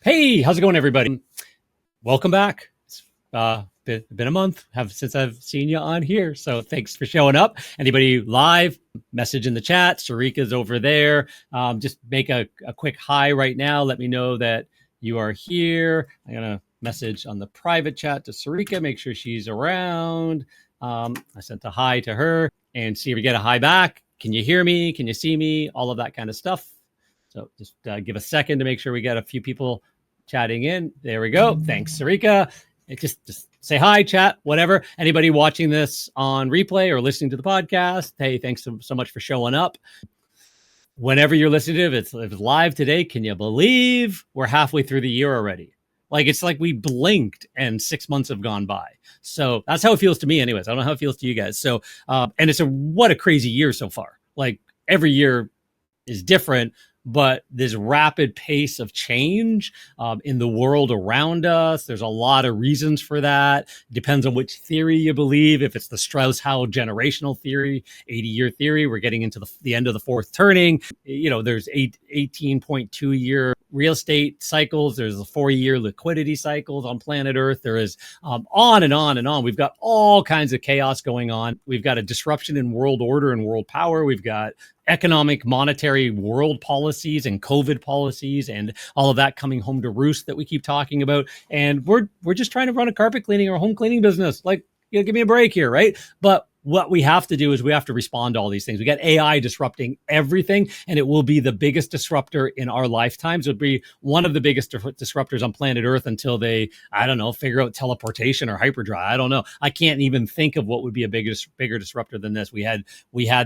Hey, how's it going, everybody? Welcome back. It's been a month since I've seen you on here, so thanks for showing up. Anybody live, message in the chat. Sarika's over there. Just make a quick hi right now. Let me know that you are here. I'm gonna message on the private chat to Sarika, make sure she's around. I sent a hi to her and see if we get a hi back. Can you hear me? Can you see me? All of that kind of stuff. So just give a second to make sure we get a few people chatting in. There we go. Thanks, Sarika. Just say hi, chat, whatever. Anybody watching this on replay or listening to the podcast, hey, thanks so much for showing up. Whenever you're listening to it, if it's live today, can you believe we're halfway through the year already? It's like we blinked and 6 months have gone by. So that's how it feels to me anyways. I don't know how it feels to you guys. So, and it's what a crazy year so far. Like every year is different, but this rapid pace of change in the world around us, there's a lot of reasons for that. It depends on which theory you believe. If it's the Strauss-Howe generational theory, 80-year theory, we're getting into the end of the fourth turning. There's 18.2-year real estate cycles. There's a 4-year liquidity cycles on planet Earth. There is on and on and on. We've got all kinds of chaos going on. We've got a disruption in world order and world power. We've got economic, monetary, world policies and COVID policies and all of that coming home to roost that we keep talking about. And we're just trying to run a carpet cleaning or home cleaning business. Give me a break here, right? But what we have to do is we have to respond to all these things. We got AI disrupting everything, and it will be the biggest disruptor in our lifetimes. It would be one of the biggest disruptors on planet Earth until they, figure out teleportation or hyperdrive. I don't know. I can't even think of what would be a bigger disruptor than this. We had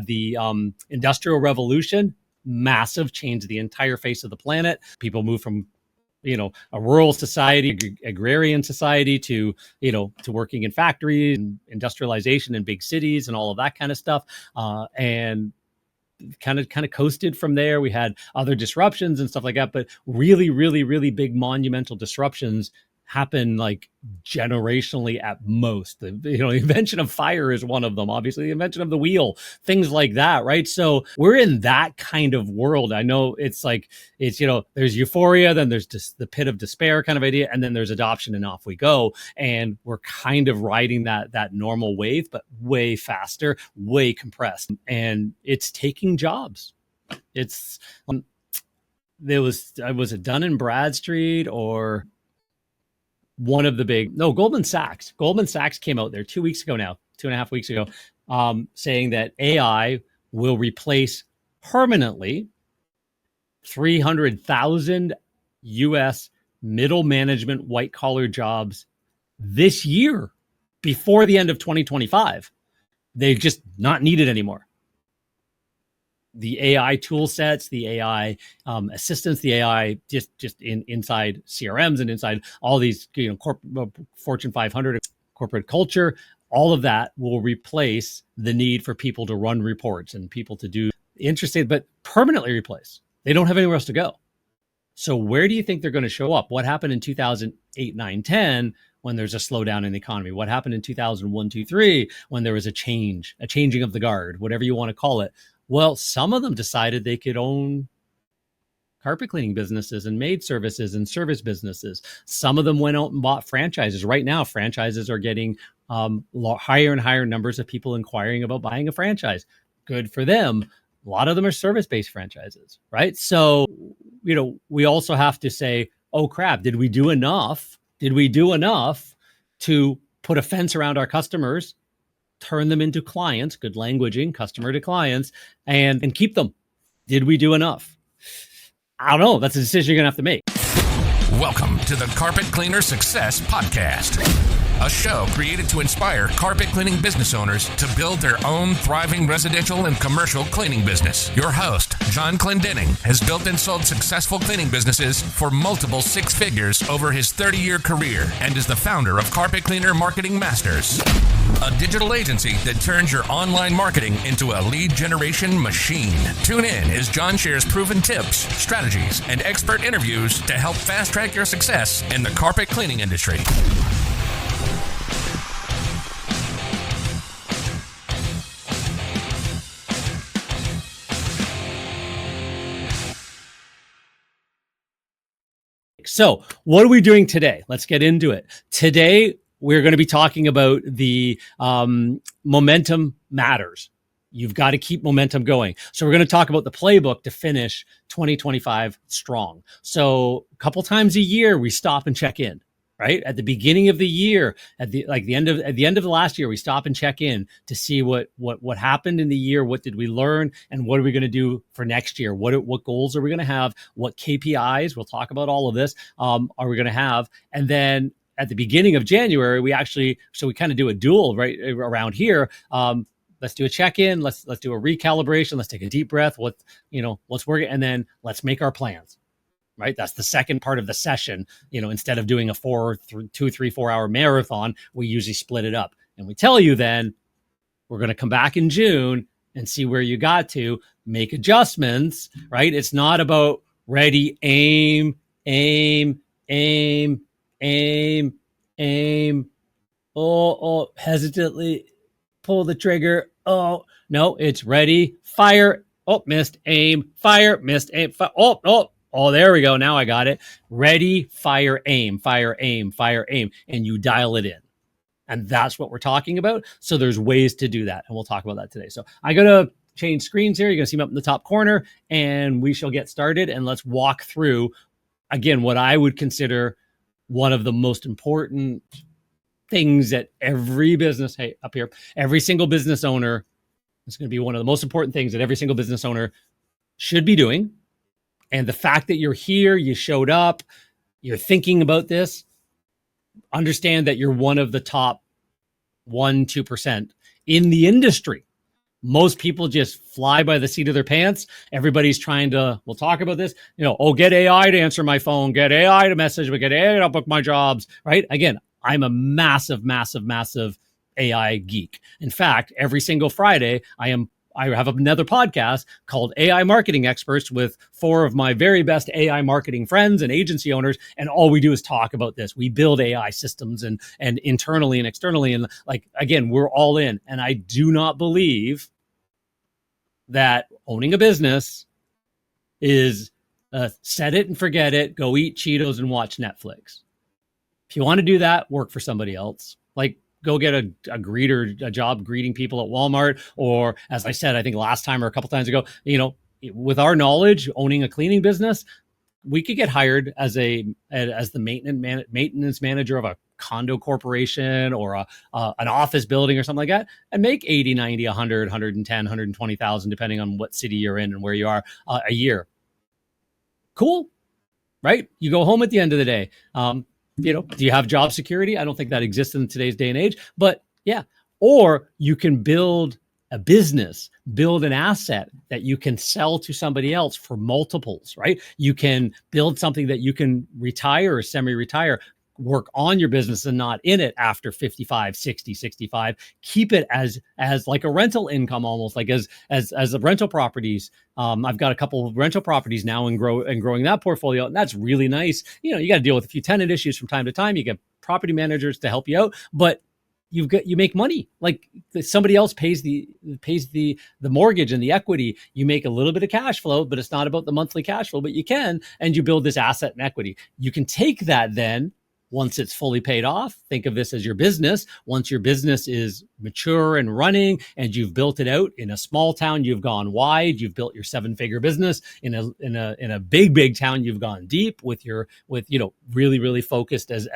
the Industrial Revolution, massive, changed the entire face of the planet. People moved from a rural society, agrarian society to working in factories and industrialization in big cities and all of that kind of stuff. And kind of coasted from there. We had other disruptions and stuff like that, but really, really, really big monumental disruptions happen generationally at most. The invention of fire is one of them, obviously the invention of the wheel, things like that, right? So we're in that kind of world. I know it's there's euphoria, then there's just the pit of despair kind of idea, and then there's adoption and off we go. And we're kind of riding that normal wave, but way faster, way compressed. And it's taking jobs. Was it Dun & Bradstreet or one of the Goldman Sachs. Goldman Sachs came out there 2 weeks ago now, 2.5 weeks ago, saying that AI will replace permanently 300,000 US middle management white collar jobs this year before the end of 2025. They're just not needed anymore. The AI tool sets, the AI assistants, the AI just inside CRMs and inside all these Fortune 500 corporate culture, all of that will replace the need for people to run reports and people to do interesting, but permanently replace. They don't have anywhere else to go. So where do you think they're going to show up? What happened in 2008, 9, 10 when there's a slowdown in the economy? What happened in 2001, 2, 3 when there was a changing of the guard, whatever you want to call it? Well, some of them decided they could own carpet cleaning businesses and maid services and service businesses. Some of them went out and bought franchises. Right now, franchises are getting higher and higher numbers of people inquiring about buying a franchise. Good for them. A lot of them are service-based franchises, right? So, we also have to say, oh crap, did we do enough? Did we do enough to put a fence around our customers, turn them into clients, good languaging, customer to clients, and keep them? Did we do enough? I don't know. That's a decision you're going to have to make. Welcome to the Carpet Cleaner Success Podcast, a show created to inspire carpet cleaning business owners to build their own thriving residential and commercial cleaning business. Your host, John Clendenning, has built and sold successful cleaning businesses for multiple six figures over his 30-year career and is the founder of Carpet Cleaner Marketing Masters, a digital agency that turns your online marketing into a lead generation machine. Tune in as John shares proven tips, strategies, and expert interviews to help fast-track your success in the carpet cleaning industry. So what are we doing today? Let's get into it. Today, we're going to be talking about the momentum matters. You've got to keep momentum going. So we're going to talk about the playbook to finish 2025 strong. So a couple times a year, we stop and check in, right? At the beginning of the year, at the end of the last year, we stop and check in to see what happened in the year, what did we learn, and what are we going to do for next year? What goals are we going to have? What KPIs? We'll talk about all of this. Are we going to have? And then at the beginning of January, we kind of do a duel right around here. Let's do a check-in. Let's do a recalibration. Let's take a deep breath. What's working, and then let's make our plans. Right, that's the second part of the session. Instead of doing a 4 hour marathon, we usually split it up, and we tell you then we're going to come back in June and see where you got to, make adjustments. Right, it's not about ready, aim. Oh, hesitantly pull the trigger. Oh, no, it's ready, fire. Oh, missed, aim, fire, missed, aim, fire. Oh, there we go. Now I got it. Ready, fire, aim, fire, aim, fire, aim. And you dial it in. And that's what we're talking about. So there's ways to do that. And we'll talk about that today. So I got to change screens here. You're going to see me up in the top corner, and we shall get started. And let's walk through, again, what I would consider one of the most important things that every business, every single business owner, it's going to be one of the most important things that every single business owner should be doing. And the fact that you're here, you showed up, you're thinking about this, understand that you're one of the top 1-2% in the industry. Most people just fly by the seat of their pants. Everybody's trying to, we'll talk about this, get AI to answer my phone, get AI to message me, get AI to book my jobs, right? Again, I'm a massive AI geek. In fact, every single Friday, I have another podcast called AI Marketing Experts with 4 of my very best AI marketing friends and agency owners. And all we do is talk about this. We build AI systems and internally and externally. And again, we're all in. And I do not believe that owning a business is set it and forget it, go eat Cheetos and watch Netflix. If you want to do that, work for somebody else. Go get a job greeting people at Walmart, or as I said, I think last time or a couple times ago, with our knowledge, owning a cleaning business, we could get hired as the maintenance manager of a condo corporation or an office building or something like that, and make 80, 90, 100, 110, 120,000, depending on what city you're in and where you are a year. Cool, right? You go home at the end of the day. Do you have job security? I don't think that exists in today's day and age, but yeah. Or you can build a business, build an asset that you can sell to somebody else for multiples, right? You can build something that you can retire or semi-retire, work on your business and not in it after 55, 60, 65. Keep it as like a rental income, almost like as a rental properties. I've got a couple of rental properties now and growing that portfolio. And that's really nice. You got to deal with a few tenant issues from time to time. You get property managers to help you out, but you make money. Like somebody else pays the mortgage and the equity. You make a little bit of cash flow, but it's not about the monthly cash flow, but you can, and you build this asset and equity. You can take that then, once it's fully paid off, think of this as your business. Once your business is mature and running and you've built it out in a small town, you've gone wide, you've built your 7-figure business. In a big town, you've gone deep with really focused as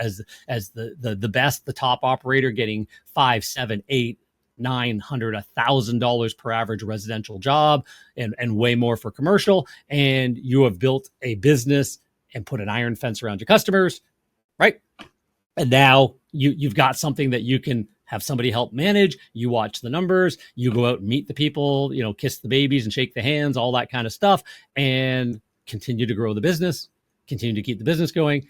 the best, the top operator, getting 5, 7, 8, 900, $1,000 per average residential job, and way more for commercial. And you have built a business and put an iron fence around your customers, right? And now you've got something that you can have somebody help manage. You watch the numbers, you go out and meet the people, kiss the babies and shake the hands, all that kind of stuff, and continue to grow the business, continue to keep the business going,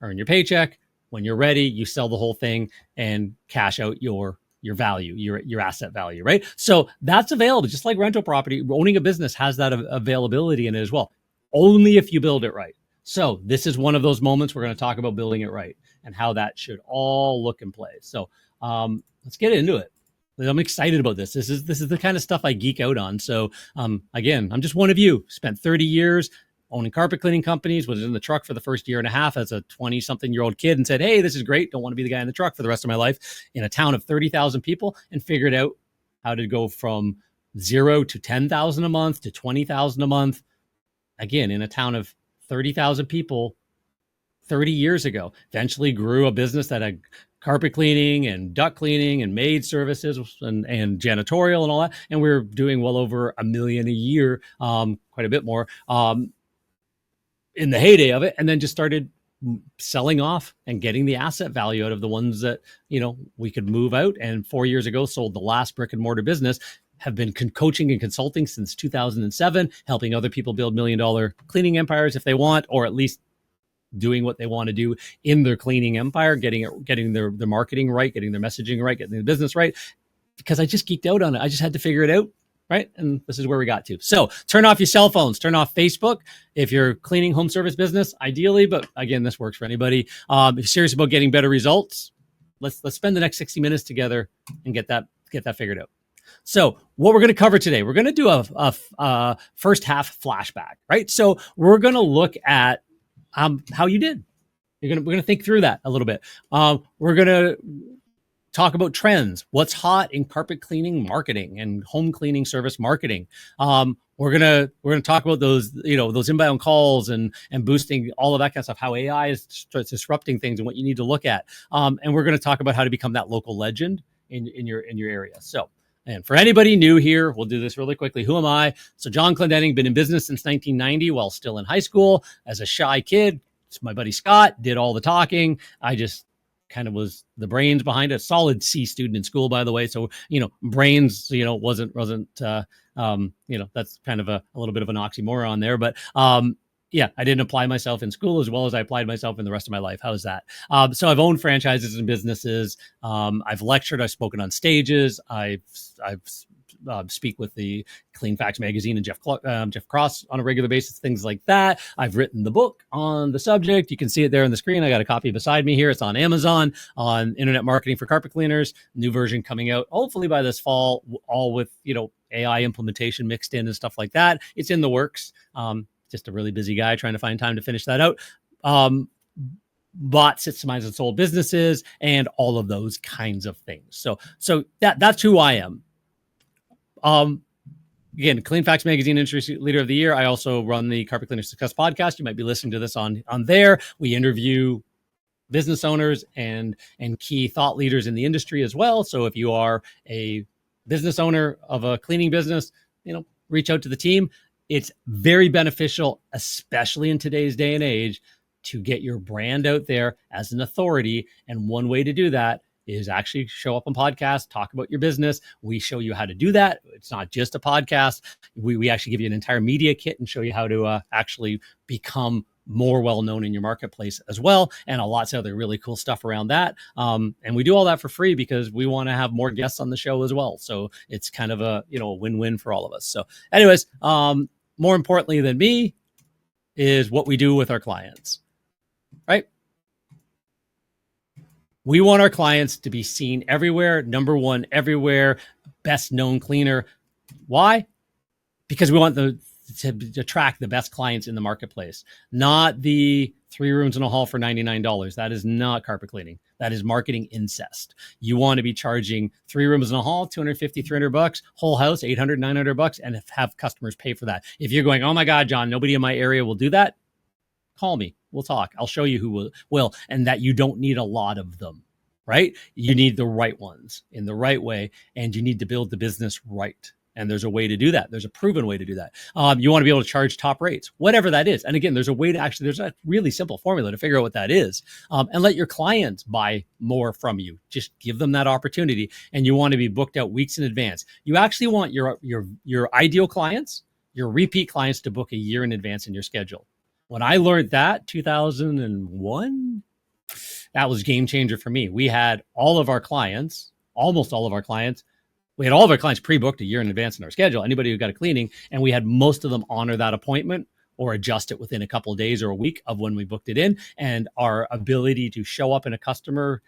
earn your paycheck. When you're ready, you sell the whole thing and cash out your value, your asset value, right? So that's available, just like rental property. Owning a business has that availability in it as well, only if you build it right. So this is one of those moments we're going to talk about building it right and how that should all look and play. So let's get into it. I'm excited about this. This is the kind of stuff I geek out on. So again, I'm just one of you. Spent 30 years owning carpet cleaning companies, was in the truck for the first year and a half as a 20-something-year-old kid and said, hey, this is great. Don't want to be the guy in the truck for the rest of my life, in a town of 30,000 people, and figured out how to go from 0 to 10,000 a month to 20,000 a month. Again, in a town of 30,000 people 30 years ago. Eventually grew a business that had carpet cleaning and duct cleaning and maid services and janitorial and all that. And we were doing well over $1 million a year, quite a bit more in the heyday of it. And then just started selling off and getting the asset value out of the ones that, we could move out. And 4 years ago, sold the last brick and mortar business. Have been coaching and consulting since 2007, helping other people build $1 million cleaning empires if they want, or at least doing what they want to do in their cleaning empire, getting their marketing right, getting their messaging right, getting the business right. Because I just geeked out on it. I just had to figure it out, right? And this is where we got to. So turn off your cell phones, turn off Facebook if you're cleaning home service business, ideally. But again, this works for anybody. If you're serious about getting better results, let's spend the next 60 minutes together and get that figured out. So what we're going to cover today, we're going to do a first half flashback, right? So we're going to look at how you did. We're going to think through that a little bit. We're going to talk about trends, what's hot in carpet cleaning marketing and home cleaning service marketing. We're going to talk about those, those inbound calls and boosting all of that kind of stuff, how AI is disrupting things and what you need to look at. And we're going to talk about how to become that local legend in your area. So, and for anybody new here, we'll do this really quickly. Who am I? So John Clendenning, been in business since 1990 while still in high school. As a shy kid, my buddy Scott did all the talking. I just kind of was the brains behind it. Solid C student in school, by the way. So, brains, wasn't that's kind of a little bit of an oxymoron there. But yeah, I didn't apply myself in school as well as I applied myself in the rest of my life. How's that? So I've owned franchises and businesses. I've lectured. I've spoken on stages. I've speak with the Clean Facts magazine and Jeff Cross on a regular basis, things like that. I've written the book on the subject. You can see it there on the screen. I got a copy beside me here. It's on Amazon, on Internet Marketing for Carpet Cleaners. New version coming out hopefully by this fall, all with, AI implementation mixed in and stuff like that. It's in the works. Just a really busy guy trying to find time to finish that out. Bought, systemized, and sold businesses and all of those kinds of things. So that's who I am. Again, Clean Facts Magazine Industry Leader of the Year. I also run the Carpet Cleaner Success podcast. You might be listening to this on there. We interview business owners and key thought leaders in the industry as well. So if you are a business owner of a cleaning business, reach out to the team. It's very beneficial, especially in today's day and age, to get your brand out there as an authority. And one way to do that is actually show up on podcasts, talk about your business. We show you how to do that. It's not just a podcast. We actually give you an entire media kit and show you how to actually become more well-known in your marketplace as well. And lots of other really cool stuff around that. And we do all that for free because we want to have more guests on the show as well. So it's kind of a win-win for all of us. So anyways, more importantly than me is what we do with our clients, right? We want our clients to be seen everywhere, number one everywhere, best known cleaner. Why? Because we want to attract the best clients in the marketplace, not the 3 rooms in a hall for $99. That is not carpet cleaning. That is marketing incest. You want to be charging 3 rooms in a hall, $250, $300, whole house, $800, $900, and have customers pay for that. If you're going, oh my God, John, nobody in my area will do that, call me. We'll talk. I'll show you who will, and that you don't need a lot of them, right? You need the right ones in the right way, and you need to build the business right. And there's a way to do that. There's a proven way to do that. You want to be able to charge top rates, whatever that is. And again, there's a way to there's a really simple formula to figure out what that is, and let your clients buy more from you. Just give them that opportunity. And you want to be booked out weeks in advance. You actually want your ideal clients, your repeat clients, to book a year in advance in your schedule. When I learned that, 2001, that was a game changer for me. We had all of our clients, almost all of our clients, we had all of our clients pre-booked a year in advance in our schedule, anybody who got a cleaning, and we had most of them honor that appointment or adjust it within a couple of days or a week of when we booked it in. And our ability to show up in a customer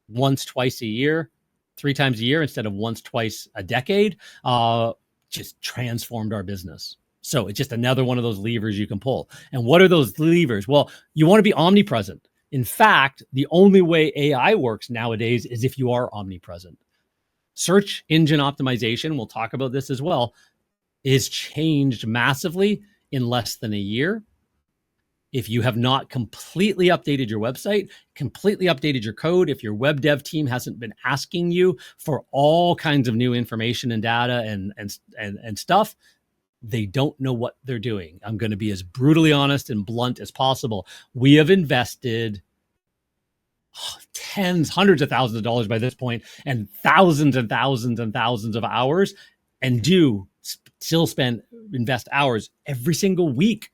once, twice a year, 3 times a year instead of once, twice a decade, just transformed our business. So it's just another one of those levers you can pull. And what are those levers? Well, you want to be omnipresent. In fact, the only way AI works nowadays is if you are omnipresent. Search engine optimization, we'll talk about this as well, is changed massively in less than a year. If you have not completely updated your website, completely updated your code, if your web dev team hasn't been asking you for all kinds of new information and data and stuff, they don't know what they're doing. I'm going to be as brutally honest and blunt as possible. We have invested tens, hundreds of thousands of dollars by this point, and thousands and thousands and thousands of hours, and do still invest hours every single week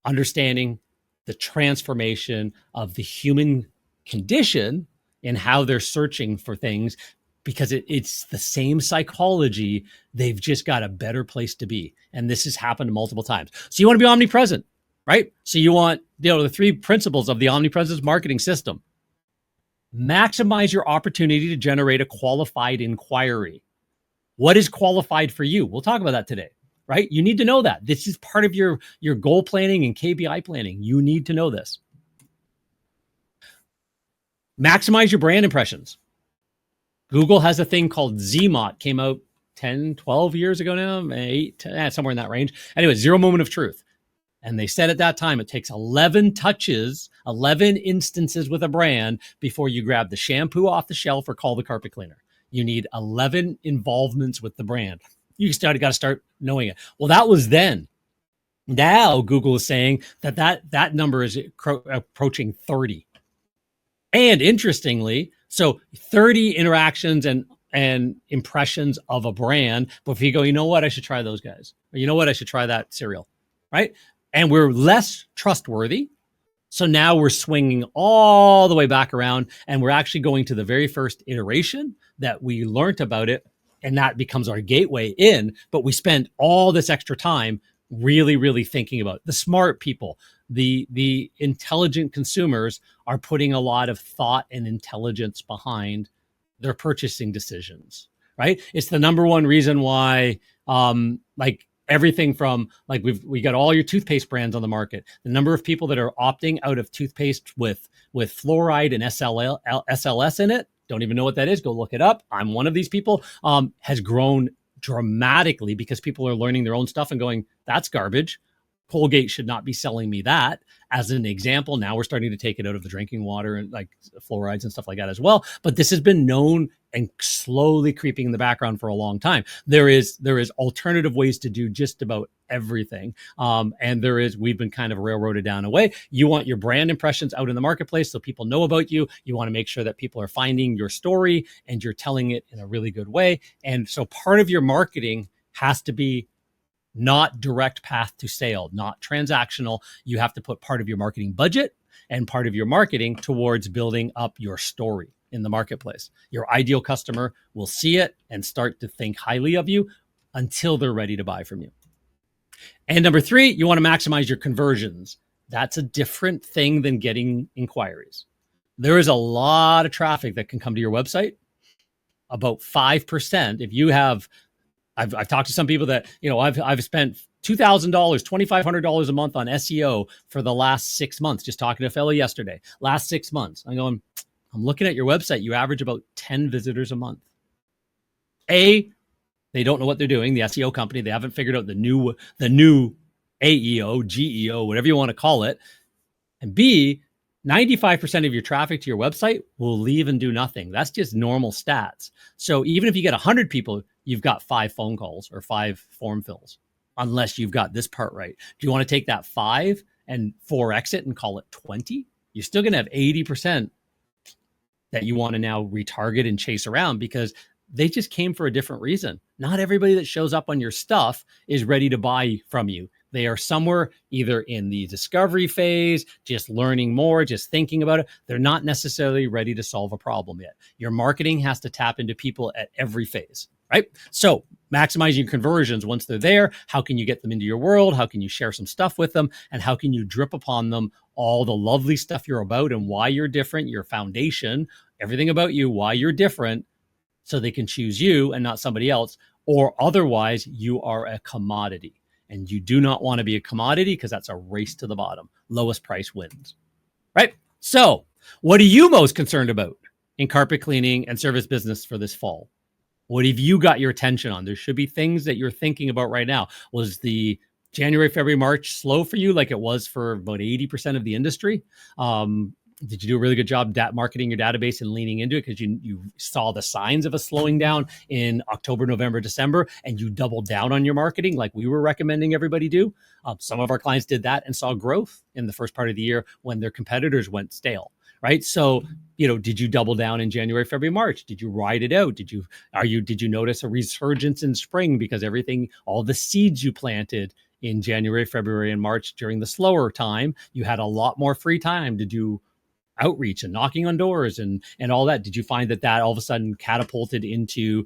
understanding the transformation of the human condition and how they're searching for things, because it's the same psychology. They've just got a better place to be. And this has happened multiple times. So you want to be omnipresent, right? So you want, the 3 principles of the Omnipresence marketing system. Maximize your opportunity to generate a qualified inquiry. What is qualified for you? We'll talk about that today, right? You need to know that. This is part of your goal planning and KPI planning. You need to know this. Maximize your brand impressions. Google has a thing called ZMOT, came out 10, 12 years ago now, 8, 10, somewhere in that range. Anyway, 0 moment of truth. And they said at that time, it takes 11 touches, 11 instances with a brand before you grab the shampoo off the shelf or call the carpet cleaner. You need 11 involvements with the brand. You got to start knowing it. Well, that was then. Now Google is saying that number is approaching 30. And interestingly, so 30 interactions and impressions of a brand. But if you go, you know what, I should try those guys. Or you know what, I should try that cereal, right? And we're less trustworthy. So now we're swinging all the way back around, and we're actually going to the very first iteration that we learned about it. And that becomes our gateway in. But we spend all this extra time really, really thinking about it. The smart people, the intelligent consumers are putting a lot of thought and intelligence behind their purchasing decisions, right? It's the number one reason why, everything from we got all your toothpaste brands on the market. The number of people that are opting out of toothpaste with fluoride and SLS in it, don't even know what that is. Go look it up. I'm one of these people. Has grown dramatically because people are learning their own stuff and going, that's garbage. Colgate should not be selling me that. As an example, now we're starting to take it out of the drinking water and like fluorides and stuff like that as well. But this has been known and slowly creeping in the background for a long time. There is alternative ways to do just about everything. And we've been kind of railroaded down a way. You want your brand impressions out in the marketplace so people know about you. You want to make sure that people are finding your story and you're telling it in a really good way. And so part of your marketing has to be not direct path to sale, not transactional. You have to put part of your marketing budget and part of your marketing towards building up your story in the marketplace. Your ideal customer will see it and start to think highly of you until they're ready to buy from you. And number 3, you want to maximize your conversions. That's a different thing than getting inquiries. There is a lot of traffic that can come to your website. About 5%. If you have, I've talked to some people that, I've spent $2,000, $2,500 a month on SEO for the last 6 months. Just talking to a fellow yesterday, last 6 months. I'm looking at your website. You average about 10 visitors a month. They don't know what they're doing. The SEO company, they haven't figured out the new AEO, GEO, whatever you want to call it. And B, 95% of your traffic to your website will leave and do nothing. That's just normal stats. So even if you get 100 people, you've got 5 phone calls or 5 form fills, unless you've got this part right. Do you want to take that 5 and 4x it and call it 20? You're still going to have 80% that you want to now retarget and chase around because they just came for a different reason. Not everybody that shows up on your stuff is ready to buy from you. They are somewhere either in the discovery phase, just learning more, just thinking about it. They're not necessarily ready to solve a problem yet. Your marketing has to tap into people at every phase, right? So maximizing conversions once they're there, how can you get them into your world? How can you share some stuff with them? And how can you drip upon them all the lovely stuff you're about and why you're different, your foundation, everything about you, why you're different, so they can choose you and not somebody else. or otherwise you are a commodity. And you do not want to be a commodity because that's a race to the bottom. Lowest price wins, right? So what are you most concerned about in carpet cleaning and service business for this fall? What have you got your attention on? There should be things that you're thinking about right now. Was the January, February, March slow for you like it was for about 80% of the industry? Did you do a really good job marketing your database and leaning into it because you saw the signs of a slowing down in October, November, December, and you doubled down on your marketing like we were recommending everybody do? Some of our clients did that and saw growth in the first part of the year when their competitors went stale, right? So, did you double down in January, February, March? Did you ride it out? Did you notice a resurgence in spring because all the seeds you planted in January, February, and March during the slower time, you had a lot more free time to do outreach and knocking on doors and all that? Did you find that all of a sudden catapulted into,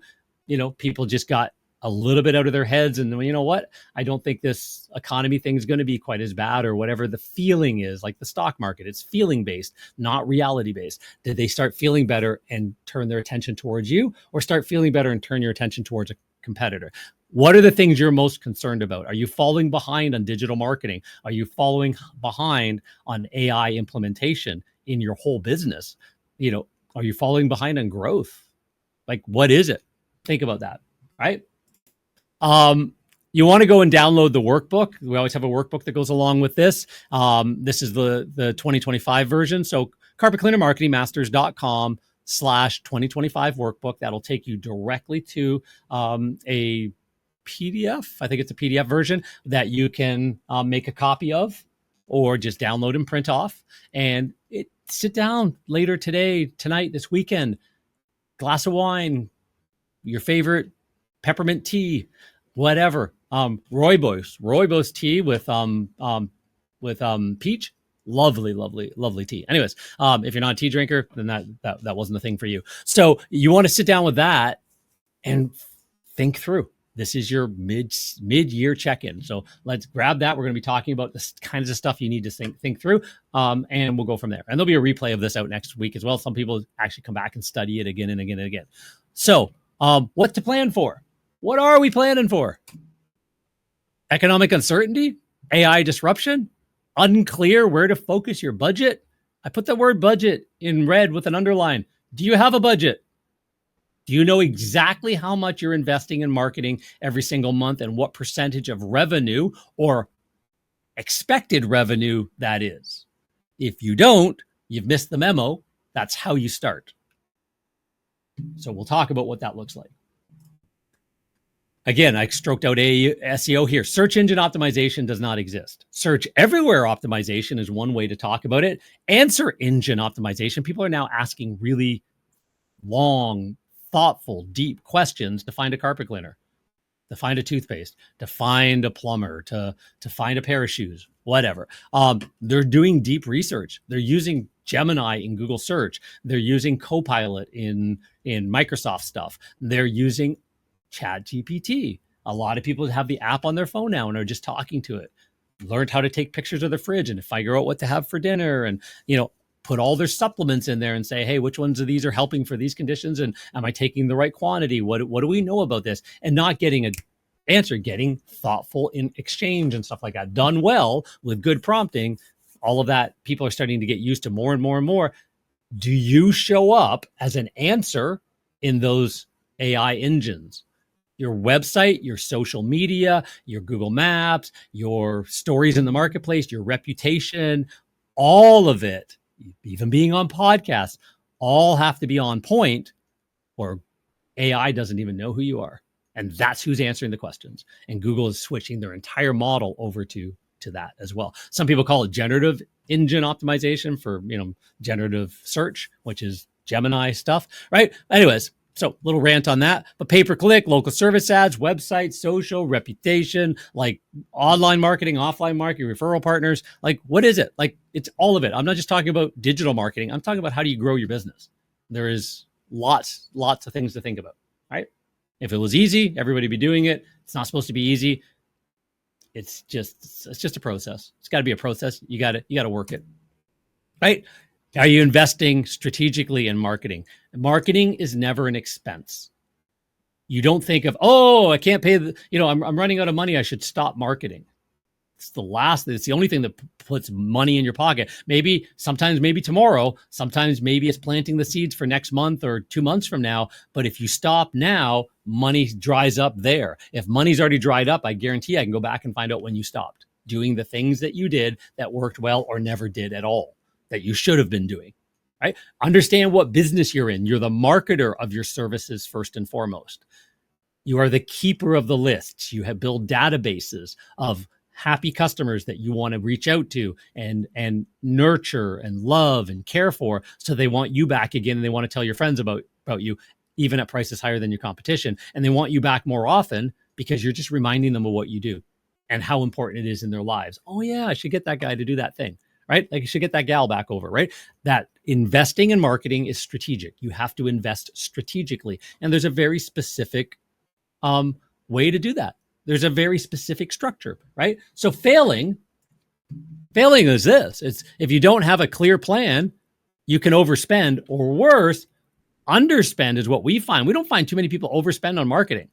people just got a little bit out of their heads and you know what? I don't think this economy thing is going to be quite as bad, or whatever the feeling is, like the stock market. It's feeling based, not reality based. Did they start feeling better and turn their attention towards you, or start feeling better and turn your attention towards a competitor? What are the things you're most concerned about? Are you falling behind on digital marketing? Are you falling behind on AI implementation in your whole business? Are you falling behind on growth? Like, what is it? Think about that, right? You want to go and download the workbook. We always have a workbook that goes along with this. This is the 2025 version. So carpetcleanermarketingmasters.com/2025 workbook. That'll take you directly to a PDF. I think it's a PDF version that you can make a copy of, or just download and print off, and sit down later today, tonight, this weekend, glass of wine, your favorite peppermint tea, whatever. Rooibos tea with peach. Lovely tea. Anyways, if you're not a tea drinker, then that wasn't the thing for you. So you want to sit down with that and think through. This is your mid-year check-in. So let's grab that. We're going to be talking about the kinds of stuff you need to think through, and we'll go from there. And there'll be a replay of this out next week as well. Some people actually come back and study it again and again and again. So what to plan for? What are we planning for? Economic uncertainty? AI disruption? Unclear where to focus your budget? I put the word budget in red with an underline. Do you have a budget? Do you know exactly how much you're investing in marketing every single month and what percentage of revenue or expected revenue that is? If you don't, you've missed the memo. That's how you start. So we'll talk about what that looks like. Again, I stroked out SEO here. Search engine optimization does not exist. Search everywhere optimization is one way to talk about it. Answer engine optimization. People are now asking really long, thoughtful, deep questions to find a carpet cleaner, to find a toothpaste, to find a plumber, to find a pair of shoes, whatever. They're doing deep research. They're using Gemini in Google search. They're using Copilot in Microsoft stuff. They're using ChatGPT. A lot of people have the app on their phone now and are just talking to it. Learned how to take pictures of the fridge and figure out what to have for dinner, and put all their supplements in there and say, hey, which ones of these are helping for these conditions? And am I taking the right quantity? What do we know about this? And not getting an answer, getting thoughtful in exchange and stuff like that. Done well with good prompting, all of that, people are starting to get used to more and more and more. Do you show up as an answer in those AI engines? Your website, your social media, your Google Maps, your stories in the marketplace, your reputation, all of it, even being on podcasts, all have to be on point, or AI doesn't even know who you are. And that's who's answering the questions. And Google is switching their entire model over to that as well. Some people call it generative engine optimization for, generative search, which is Gemini stuff, right? Anyways, so little rant on that. But pay-per-click, local service ads, website, social, reputation, like online marketing, offline marketing, referral partners, like what is it? Like it's all of it. I'm not just talking about digital marketing. I'm talking about how do you grow your business? There is lots of things to think about, right? If it was easy, everybody would be doing it. It's not supposed to be easy. It's just a process. It's got to be a process. You got to work it, right? Are you investing strategically in marketing? Marketing is never an expense. You don't think of, oh, I can't pay I'm running out of money, I should stop marketing. It's the only thing that puts money in your pocket. Sometimes tomorrow, sometimes maybe it's planting the seeds for next month or 2 months from now. But if you stop now, money dries up there. If money's already dried up, I guarantee I can go back and find out when you stopped doing the things that you did that worked well or never did at all, that you should have been doing, right? Understand what business you're in. You're the marketer of your services first and foremost. You are the keeper of the lists. You have built databases of happy customers that you want to reach out to and nurture and love and care for, so they want you back again, and they want to tell your friends about you, even at prices higher than your competition. And they want you back more often because you're just reminding them of what you do and how important it is in their lives. Oh yeah, I should get that guy to do that thing, right? Like, you should get that gal back over, right? That investing in marketing is strategic. You have to invest strategically. And there's a very specific way to do that. There's a very specific structure, right? So failing is this. It's if you don't have a clear plan, you can overspend, or worse, underspend is what we find. We don't find too many people overspend on marketing,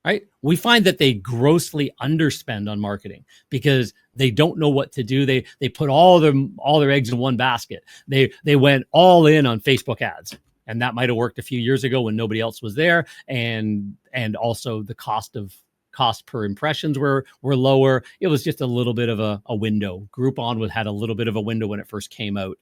right? We find that they grossly underspend on marketing because they don't know what to do. They put all their eggs in one basket. They went all in on Facebook ads. And that might have worked a few years ago when nobody else was there. And also the cost per impressions were lower. It was just a little bit of a window. Groupon had a little bit of a window when it first came out.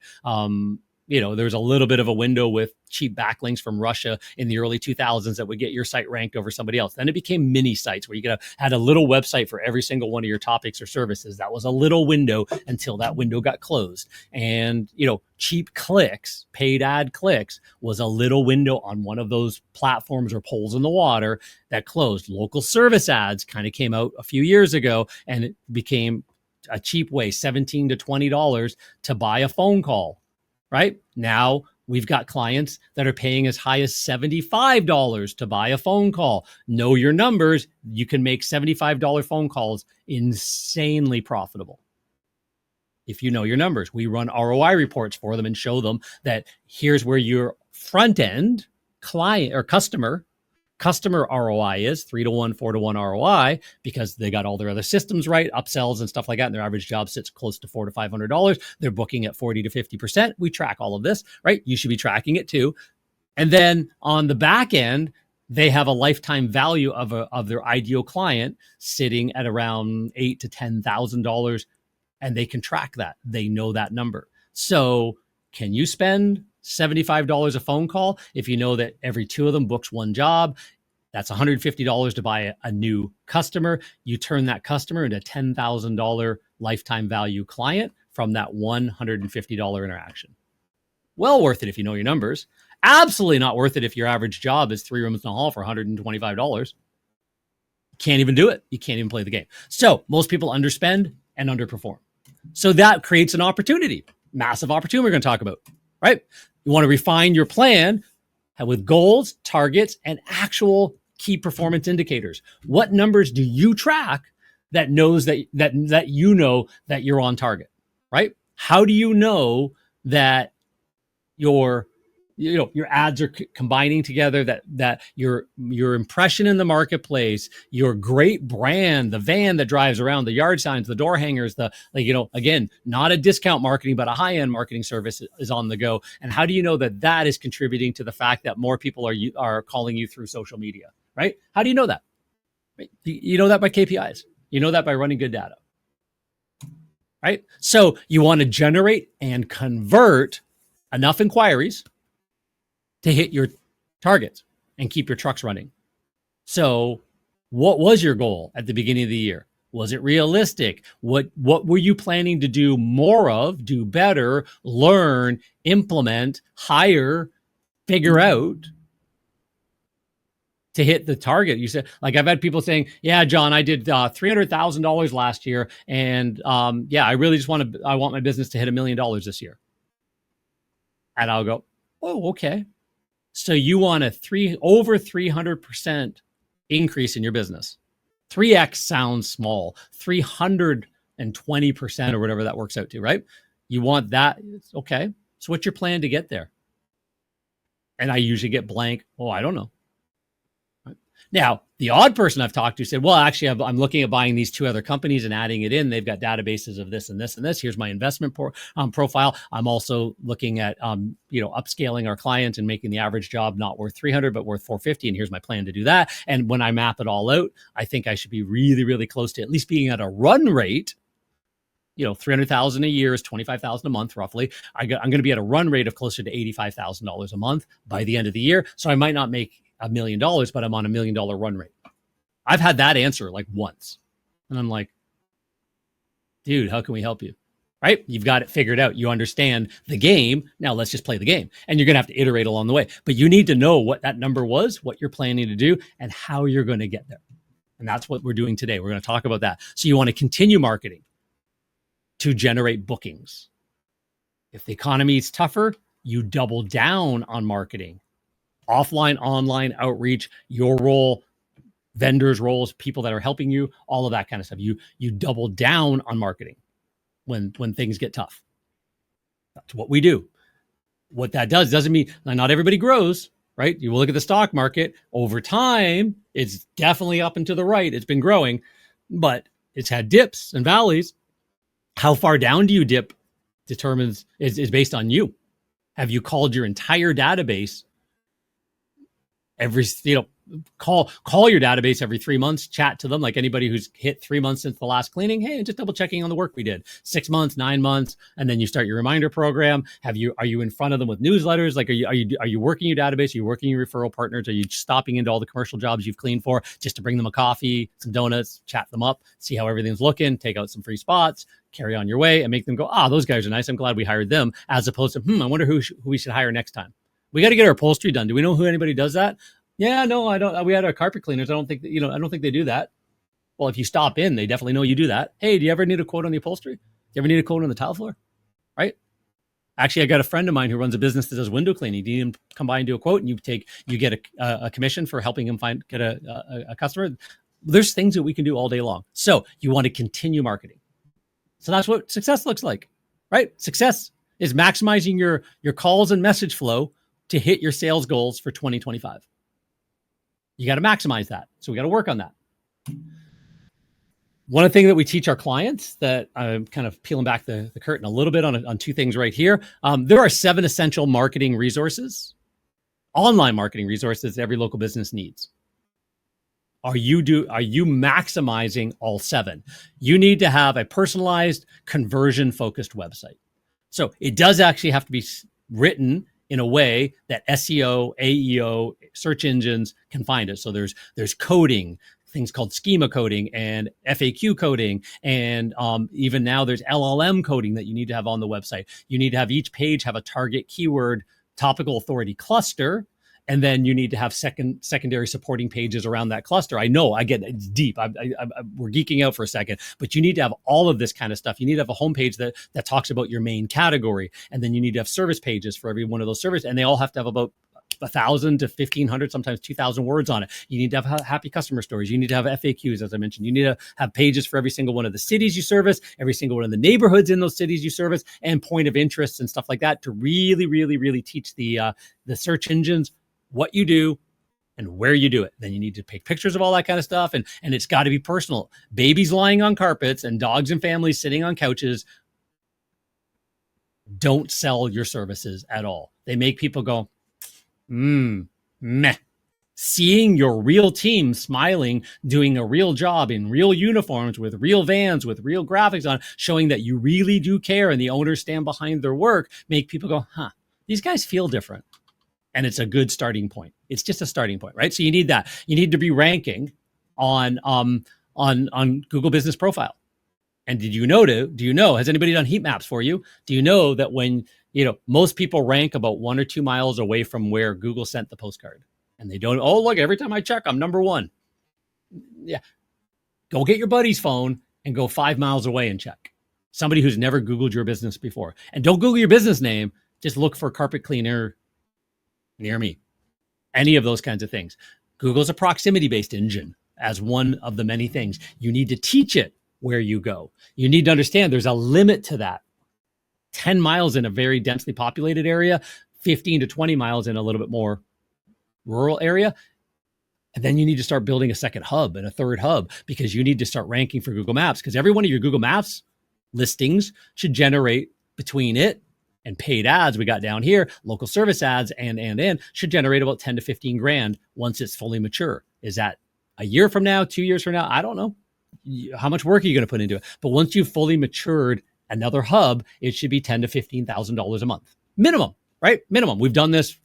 There's a little bit of a window with cheap backlinks from Russia in the early 2000s that would get your site ranked over somebody else. Then it became mini sites where you had a little website for every single one of your topics or services. That was a little window until that window got closed. And, cheap clicks, paid ad clicks, was a little window on one of those platforms or poles in the water that closed. Local service ads kind of came out a few years ago, and it became a cheap way, $17 to $20 to buy a phone call. Right now, we've got clients that are paying as high as $75 to buy a phone call. Know your numbers. You can make $75 phone calls insanely profitable if you know your numbers. We run ROI reports for them and show them that here's where your front end client or customer ROI is 3-to-1, 4-to-1 ROI, because they got all their other systems right, upsells and stuff like that. And their average job sits close to $400 to $500. They're booking at 40 to 50%. We track all of this, right? You should be tracking it too. And then on the back end, they have a lifetime value of their ideal client sitting at around $8,000 to $10,000, and they can track that. They know that number. So can you spend $75 a phone call if you know that every 2 of them books one job? That's $150 to buy a new customer. You turn that customer into a $10,000 lifetime value client from that $150 interaction. Well worth it if you know your numbers. Absolutely not worth it if your average job is 3 rooms in a hall for $125. Can't even do it. You can't even play the game. So most people underspend and underperform. So that creates an opportunity, massive opportunity we're going to talk about, right? You want to refine your plan with goals, targets, and actual key performance indicators. What numbers do you track that knows that you know that you're on target, right? How do you know that your ads are combining together, that your impression in the marketplace, your great brand, the van that drives around, the yard signs, the door hangers, again, not a discount marketing, but a high-end marketing service is on the go. And how do you know that is contributing to the fact that more people are calling you through social media, right? How do you know that? You know that by KPIs. You know that by running good data, right? So you want to generate and convert enough inquiries to hit your targets and keep your trucks running. So what was your goal at the beginning of the year? Was it realistic? What were you planning to do more of, do better, learn, implement, hire, figure out to hit the target? You said, like, I've had people saying, yeah, John, I did $300,000 last year. And I really just want my business to hit $1 million this year. And I'll go, oh, okay. So you want over 300% increase in your business. 3x sounds small. 320% or whatever that works out to, right? You want that. Okay. So what's your plan to get there? And I usually get blank. Oh, I don't know. Right? Now, the odd person I've talked to said, well, actually, I'm looking at buying these two other companies and adding it in. They've got databases of this and this and this. Here's my investment profile. I'm also looking at, upscaling our client and making the average job not worth 300, but worth 450. And here's my plan to do that. And when I map it all out, I think I should be really, really close to at least being at a run rate. 300,000 a year is 25,000 a month, roughly. I'm going to be at a run rate of closer to $85,000 a month by the end of the year. So I might not make $1 million, but I'm on $1 million run rate. I've had that answer like once. And I'm like, dude, how can we help you? Right? You've got it figured out. You understand the game. Now let's just play the game. And you're going to have to iterate along the way. But you need to know what that number was, what you're planning to do, and how you're going to get there. And that's what we're doing today. We're going to talk about that. So you want to continue marketing to generate bookings. If the economy is tougher, you double down on marketing. Offline, online outreach, your role, vendors' roles, people that are helping you, all of that kind of stuff. You double down on marketing when things get tough. That's what we do. What that doesn't mean not everybody grows, right? You look at the stock market over time, it's definitely up and to the right. It's been growing, but it's had dips and valleys. How far down do you dip is based on you. Have you called your entire database call your database every 3 months, chat to them like anybody who's hit 3 months since the last cleaning. Hey, just double checking on the work we did. 6 months, 9 months, and then you start your reminder program. Are you in front of them with newsletters? Like, are you working your database? Are you working your referral partners? Are you stopping into all the commercial jobs you've cleaned for just to bring them a coffee, some donuts, chat them up, see how everything's looking, take out some free spots, carry on your way, and make them go, those guys are nice. I'm glad we hired them, as opposed to, I wonder who we should hire next time. We got to get our upholstery done. Do we know who anybody does that? Yeah, no, I don't. We had our carpet cleaners. I don't think they do that. Well, if you stop in, they definitely know you do that. Hey, do you ever need a quote on the upholstery? Do you ever need a quote on the tile floor? Right? Actually, I got a friend of mine who runs a business that does window cleaning. Do you need him come by and do a quote, and you get a commission for helping him get a customer? There's things that we can do all day long. So you want to continue marketing. So that's what success looks like, right? Success is maximizing your calls and message flow to hit your sales goals for 2025. You got to maximize that. So we got to work on that. One of the things that we teach our clients, that I'm kind of peeling back the curtain a little bit on two things right here. There are 7 essential marketing resources, online marketing resources every local business needs. Are you maximizing all 7? You need to have a personalized, conversion-focused website. So it does actually have to be written in a way that SEO, AEO, search engines can find it. So there's coding, things called schema coding and FAQ coding. And even now there's LLM coding that you need to have on the website. You need to have each page have a target keyword, topical authority cluster. And then you need to have secondary supporting pages around that cluster. I know, I get it, it's deep. We're geeking out for a second, but you need to have all of this kind of stuff. You need to have a homepage that talks about your main category. And then you need to have service pages for every one of those services. And they all have to have about 1,000 to 1,500, sometimes 2,000 words on it. You need to have happy customer stories. You need to have FAQs, as I mentioned. You need to have pages for every single one of the cities you service, every single one of the neighborhoods in those cities you service, and point of interest and stuff like that to really, really, really teach the search engines what you do and where you do it. Then you need to take pictures of all that kind of stuff. And it's got to be personal. Babies lying on carpets and dogs and families sitting on couches don't sell your services at all. They make people go, meh. Seeing your real team smiling, doing a real job in real uniforms with real vans, with real graphics on, showing that you really do care and the owners stand behind their work, make people go, these guys feel different. And it's a good starting point. It's just a starting point, right? So you need that. You need to be ranking on Google Business Profile. And do you know, has anybody done heat maps for you? Do you know that when, most people rank about 1 or 2 miles away from where Google sent the postcard, and they don't, look, every time I check, I'm number 1. Yeah. Go get your buddy's phone and go 5 miles away and check. Somebody who's never Googled your business before. And don't Google your business name. Just look for carpet cleaner near me. Any of those kinds of things. Google's a proximity-based engine as one of the many things. You need to teach it where you go. You need to understand there's a limit to that. 10 miles in a very densely populated area, 15 to 20 miles in a little bit more rural area. And then you need to start building a second hub and a third hub, because you need to start ranking for Google Maps, because every one of your Google Maps listings should generate, between it and paid ads we got down here, local service ads and should generate about 10 to 15 grand once it's fully mature. Is that a year from now, 2 years from now? I don't know. How much work are you going to put into it? But once you've fully matured another hub, it should be $10,000 to $15,000 a month. Minimum, right? Minimum. We've done this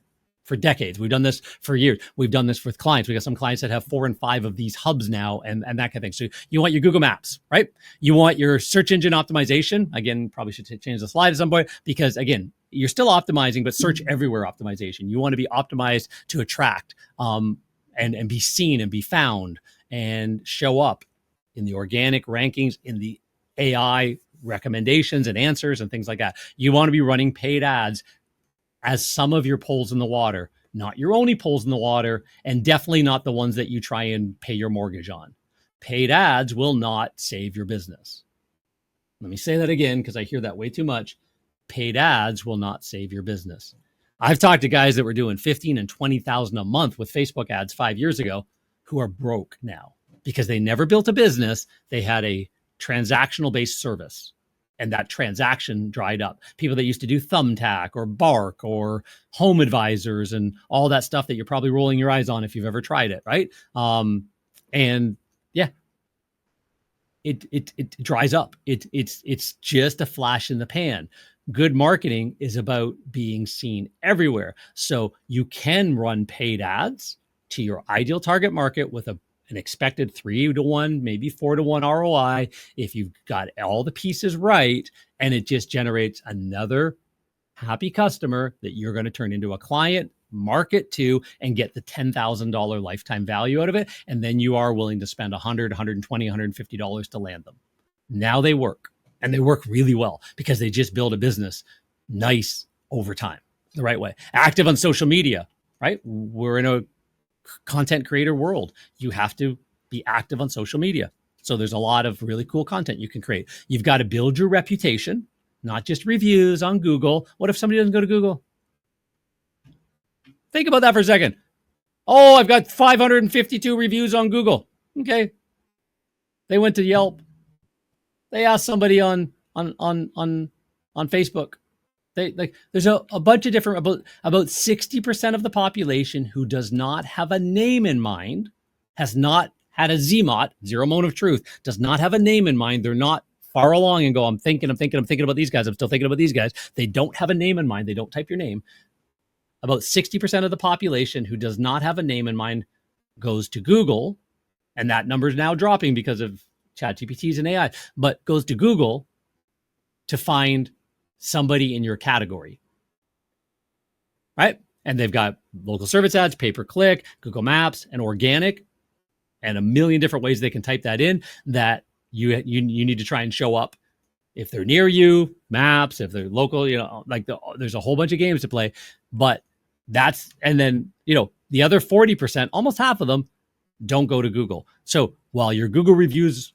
for decades. We've done this for years. We've done this with clients. We got some clients that have 4 and 5 of these hubs now, and that kind of thing. So you want your Google Maps, right? You want your search engine optimization. Again, probably should change the slide at some point, because again, you're still optimizing, but search everywhere optimization. You want to be optimized to attract and be seen and be found and show up in the organic rankings, in the AI recommendations and answers and things like that. You want to be running paid ads as some of your poles in the water, not your only poles in the water, and definitely not the ones that you try and pay your mortgage on. Paid ads will not save your business. Let me say that again, because I hear that way too much. Paid ads will not save your business. I've talked to guys that were doing 15 and 20,000 a month with Facebook ads 5 years ago who are broke now because they never built a business. They had a transactional based service, and that transaction dried up. People that used to do Thumbtack or Bark or Home Advisors and all that stuff that you're probably rolling your eyes on if you've ever tried it, right? And yeah, it dries up. It's just a flash in the pan. Good marketing is about being seen everywhere. So you can run paid ads to your ideal target market with an expected 3-to-1, maybe 4-to-1 ROI if you've got all the pieces right, and it just generates another happy customer that you're going to turn into a client, market to, and get the $10,000 lifetime value out of it. And then you are willing to spend $100, $120, $150 to land them. Now they work, and they work really well because they just build a business nice over time, the right way. Active on social media, right? We're in a content creator world. You have to be active on social media. So there's a lot of really cool content you can create. You've got to build your reputation, not just reviews on Google. What if somebody doesn't go to Google? Think about that for a second. Oh, I've got 552 reviews on Google. Okay. They went to Yelp. They asked somebody on Facebook. There's a bunch of different, about 60% of the population who does not have a name in mind, has not had a ZMOT, zero moment of truth, does not have a name in mind. They're not far along and go, I'm thinking about these guys. I'm still thinking about these guys. They don't have a name in mind. They don't type your name. About 60% of the population who does not have a name in mind goes to Google, and that number is now dropping because of ChatGPTs and AI, but goes to Google to find somebody in your category, right? And they've got local service ads, pay-per-click, Google Maps, and organic, and a million different ways they can type that in that you need to try and show up if they're near you, maps, if they're local, there's a whole bunch of games to play, but and then, the other 40%, almost half of them don't go to Google. So while your Google reviews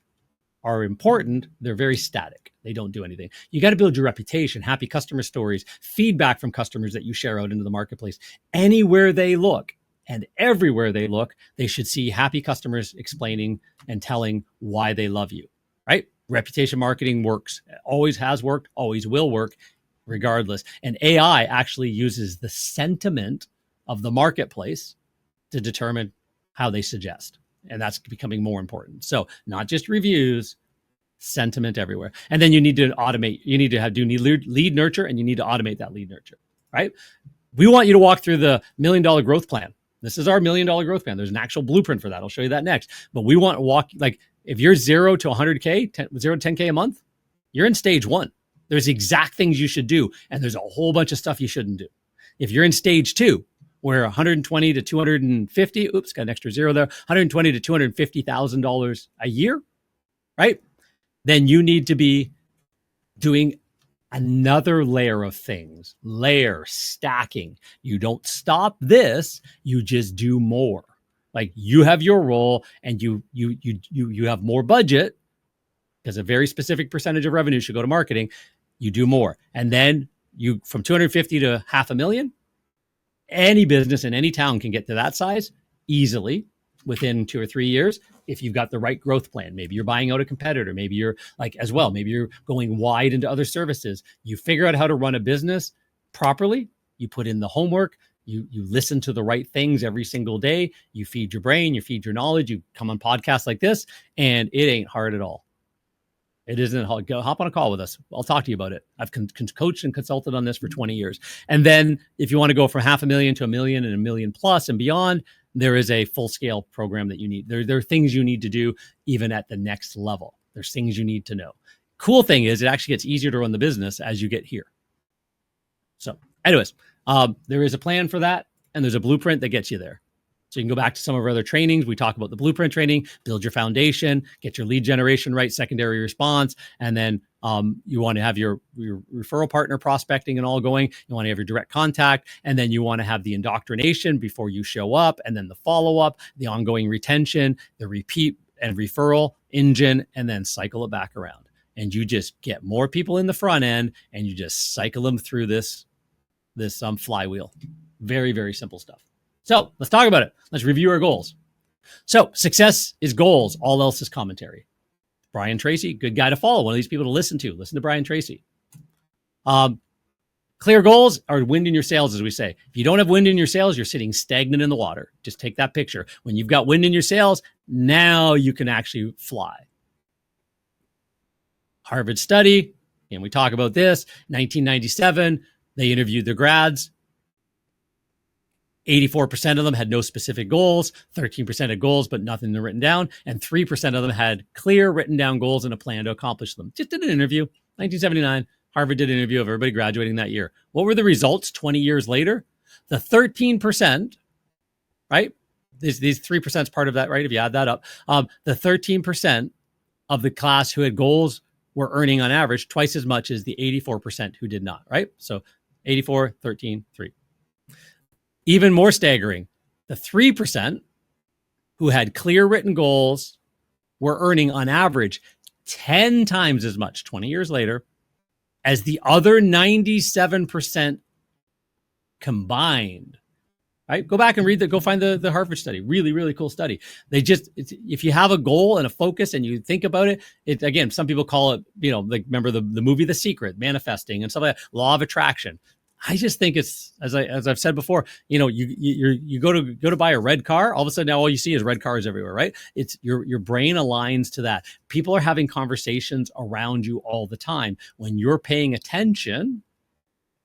are important, they're very static. They don't do anything. You got to build your reputation, happy customer stories, feedback from customers that you share out into the marketplace. Anywhere they look and everywhere they look, they should see happy customers explaining and telling why they love you, right? Reputation marketing works, always has worked, always will work, regardless. And AI actually uses the sentiment of the marketplace to determine how they suggest. And that's becoming more important. So not just reviews, sentiment everywhere. And then you need to automate. You need to do lead nurture, and you need to automate that lead nurture, right? We want you to walk through the $1 million growth plan. This is our $1 million growth plan. There's an actual blueprint for that. I'll show you that next. But we want to walk, if you're 0 to 100K, 0 to 10K a month, you're in stage 1. There's exact things you should do. And there's a whole bunch of stuff you shouldn't do. If you're in stage 2, where 120 to 250, got an extra 0 there, 120 to $250,000 a year, right? Then you need to be doing another layer of things, stacking. You don't stop this, you just do more. Like you have your role and you have more budget because a very specific percentage of revenue should go to marketing. You do more. And then you from 250 to $500,000, any business in any town can get to that size easily. within 2 or 3 years if you've got the right growth plan. Maybe you're buying out a competitor. Maybe you're like as well. Maybe you're going wide into other services. You figure out how to run a business properly. You put in the homework. You listen to the right things every single day. You feed your brain. You feed your knowledge. You come on podcasts like this, and it ain't hard at all. It isn't hard. Go hop on a call with us. I'll talk to you about it. I've coached and consulted on this for 20 years. And then if you want to go from $500,000 to $1 million and $1 million plus and beyond, there is a full scale program that you need. There are things you need to do even at the next level. There's things you need to know. Cool thing is it actually gets easier to run the business as you get here. So anyways, there is a plan for that, and there's a blueprint that gets you there. So you can go back to some of our other trainings. We talk about the blueprint training, build your foundation, get your lead generation right, secondary response, and then you want to have your referral partner prospecting and all going. You want to have your direct contact, and then you want to have the indoctrination before you show up, and then the follow-up, the ongoing retention, the repeat and referral engine, and then cycle it back around. And you just get more people in the front end, and you just cycle them through this flywheel. Very, very simple stuff. So let's talk about it. Let's review our goals. So success is goals. All else is commentary. Brian Tracy, good guy to follow. One of these people to listen to. Listen to Brian Tracy. Clear goals are wind in your sails, as we say. If you don't have wind in your sails, you're sitting stagnant in the water. Just take that picture. When you've got wind in your sails, now you can actually fly. Harvard study, and we talk about this, 1997, they interviewed the grads. 84% of them had no specific goals, 13% had goals, but nothing written down, and 3% of them had clear written down goals and a plan to accomplish them. Just did an interview, 1979, Harvard did an interview of everybody graduating that year. What were the results 20 years later? The 13%, right? These 3% is part of that, right? If you add that up, the 13% of the class who had goals were earning on average twice as much as the 84% who did not, right? So 84, 13, 3. Even more staggering, the 3% who had clear written goals were earning on average 10 times as much 20 years later as the other 97% combined. Right? Go back and read go find the Harvard study. Really, really cool study. If you have a goal and a focus and you think about it, again, some people call it, like remember the movie The Secret, manifesting and stuff like that, law of attraction. I just think it's, as I've said before, you go to buy a red car. All of a sudden now all you see is red cars everywhere, right? It's your brain aligns to that. People are having conversations around you all the time. When you're paying attention,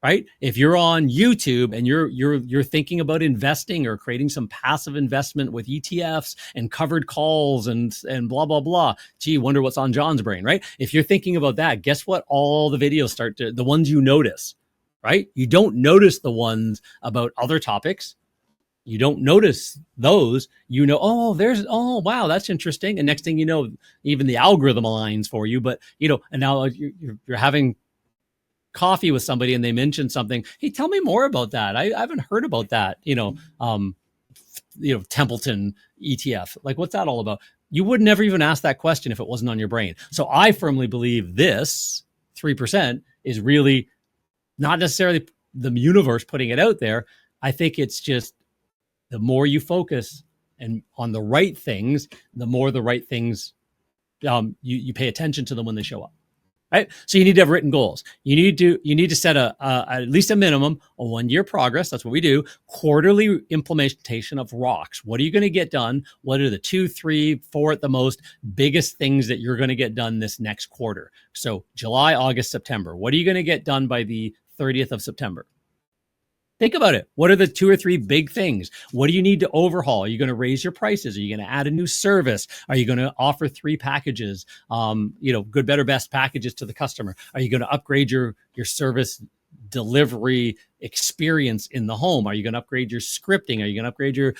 right? If you're on YouTube and you're thinking about investing or creating some passive investment with ETFs and covered calls and blah, blah, blah. Gee, wonder what's on John's brain, right? If you're thinking about that, guess what? All the videos the ones you notice. Right? You don't notice the ones about other topics. You don't notice those. Oh, wow, that's interesting. And next thing you know, even the algorithm aligns for you. But, and now you're having coffee with somebody and they mention something. Hey, tell me more about that. I haven't heard about that. Templeton ETF. Like, what's that all about? You would never even ask that question if it wasn't on your brain. So I firmly believe this 3% is really not necessarily the universe putting it out there. I think it's just the more you focus and on the right things, the more the right things, you pay attention to them when they show up. Right. So you need to have written goals. You need to set at least a minimum, a 1-year progress. That's what we do. Quarterly implementation of rocks. What are you going to get done? What are the 2, 3, 4 at the most biggest things that you're going to get done this next quarter? So July, August, September. What are you going to get done by the 30th of September? Think about it. What are the 2 or 3 big things? What do you need to overhaul? Are you going to raise your prices? Are you going to add a new service? Are you going to offer 3 packages, good, better, best packages to the customer? Are you going to upgrade your service delivery experience in the home? Are you going to upgrade your scripting? Are you going to upgrade your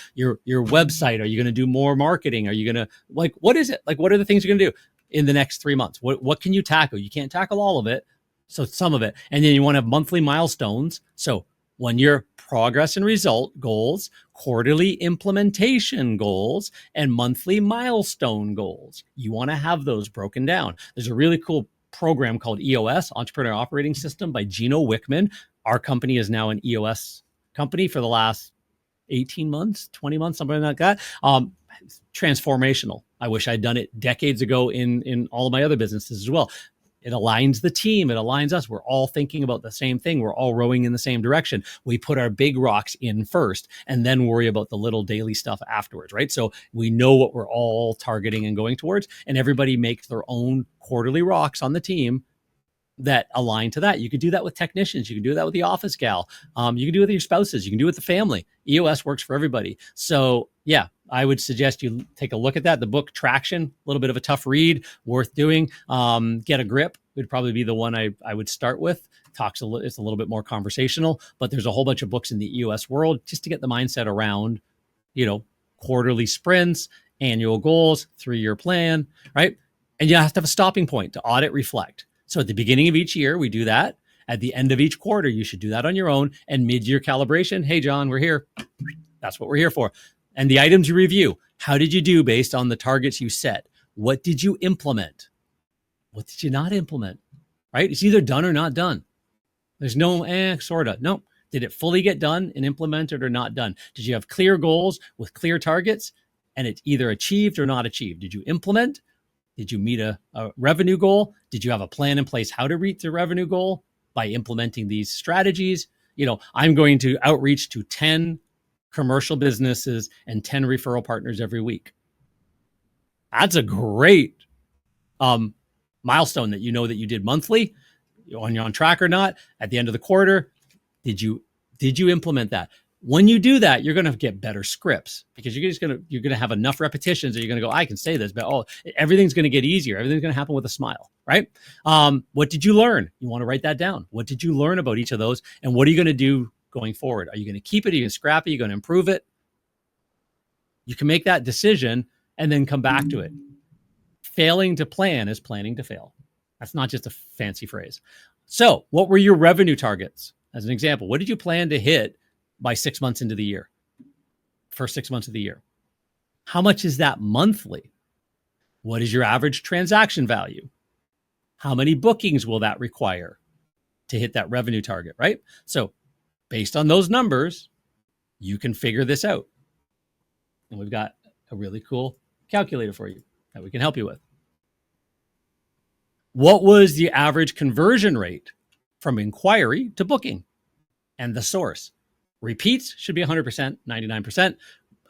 website? Are you going to do more marketing? Are you going to what is it? What are the things you're going to do in the next 3 months? What can you tackle? You can't tackle all of it. So some of it. And then you want to have monthly milestones. So 1-year progress and result goals, quarterly implementation goals, and monthly milestone goals. You want to have those broken down. There's a really cool program called EOS, Entrepreneur Operating System by Gino Wickman. Our company is now an EOS company for the last 18 months, 20 months, something like that. transformational. I wish I'd done it decades ago in all of my other businesses as well. It aligns the team. It aligns us. We're all thinking about the same thing. We're all rowing in the same direction. We put our big rocks in first and then worry about the little daily stuff afterwards, right? So we know what we're all targeting and going towards, and everybody makes their own quarterly rocks on the team that align to that. You could do that with technicians. You can do that with the office gal. You can do it with your spouses. You can do it with the family. EOS works for everybody. So yeah, I would suggest you take a look at that. The book Traction, a little bit of a tough read, worth doing. Get a Grip would probably be the one I would start with. It's a little bit more conversational, but there's a whole bunch of books in the EOS world just to get the mindset around, quarterly sprints, annual goals, 3-year plan, right? And you have to have a stopping point to audit, reflect. So at the beginning of each year, we do that. At the end of each quarter, you should do that on your own. And mid-year calibration, hey, John, we're here. That's what we're here for. And the items you review, how did you do based on the targets you set? What did you implement? What did you not implement? Right? It's either done or not done. There's no sort of. No. Did it fully get done and implemented or not done? Did you have clear goals with clear targets and it's either achieved or not achieved? Did you implement? Did you meet a revenue goal? Did you have a plan in place how to reach the revenue goal by implementing these strategies? I'm going to outreach to 10 commercial businesses and 10 referral partners every week. That's a great milestone that that you did monthly. You're on track or not. At the end of the quarter, did you implement that? When you do that, you're going to get better scripts because you're going to have enough repetitions that you're going to go, I can say this, but everything's going to get easier. Everything's going to happen with a smile, right? What did you learn? You want to write that down. What did you learn about each of those? And what are you going to do going forward? Are you going to keep it? Are you going to scrap it? Are you going to improve it? You can make that decision and then come back to it. Failing to plan is planning to fail. That's not just a fancy phrase. So what were your revenue targets? As an example, what did you plan to hit by 6 months into the year? First 6 months of the year. How much is that monthly? What is your average transaction value? How many bookings will that require to hit that revenue target, right? So based on those numbers, you can figure this out. And we've got a really cool calculator for you that we can help you with. What was the average conversion rate from inquiry to booking? And the source. Repeats should be 100%, 99%,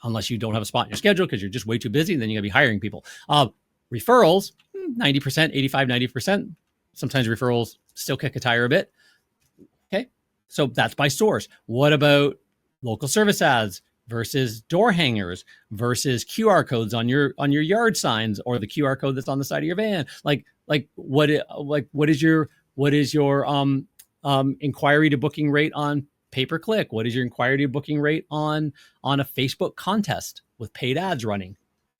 unless you don't have a spot in your schedule because you're just way too busy, and then you're going to be hiring people. Referrals, 90%, 85, 90%. Sometimes referrals still kick a tire a bit. Okay, so that's by source. What about local service ads versus door hangers versus QR codes on your yard signs or the QR code that's on the side of your van? What is your inquiry to booking rate on pay-per-click? What is your inquiry to booking rate on a Facebook contest with paid ads running?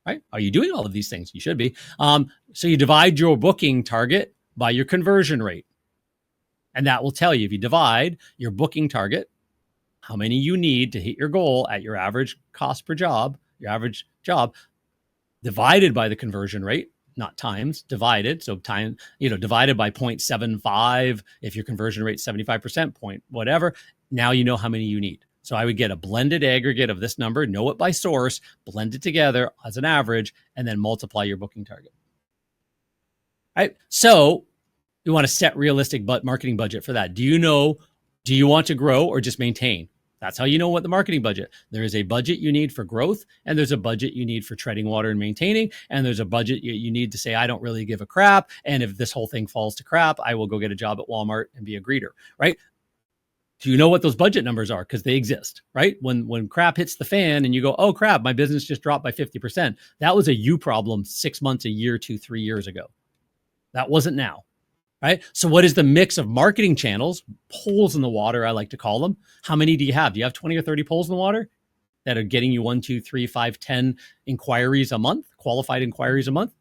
Right? Are you doing all of these things? You should be. So you divide your booking target by your conversion rate. And that will tell you, if you divide your booking target, how many you need to hit your goal at your average cost per job, your average job, divided by the conversion rate, not times, divided. So time, divided by 0.75. If your conversion rate is 75%, point whatever, now you know how many you need. So I would get a blended aggregate of this number, know it by source, blend it together as an average, and then multiply your booking target. All right. So you want to set realistic marketing budget for that. Do you want to grow or just maintain? That's how you know what the marketing budget. There is a budget you need for growth, and there's a budget you need for treading water and maintaining, and there's a budget you need to say, I don't really give a crap, and if this whole thing falls to crap, I will go get a job at Walmart and be a greeter, right? Do you know what those budget numbers are? Because they exist, right? When crap hits the fan and you go, oh crap, my business just dropped by 50%. That was a you problem 6 months, a year, 2, 3 years ago. That wasn't now. Right? So what is the mix of marketing channels, poles in the water, I like to call them? How many do you have? Do you have 20 or 30 poles in the water that are getting you 1, 2, 3, 5, 10 inquiries a month, qualified inquiries a month?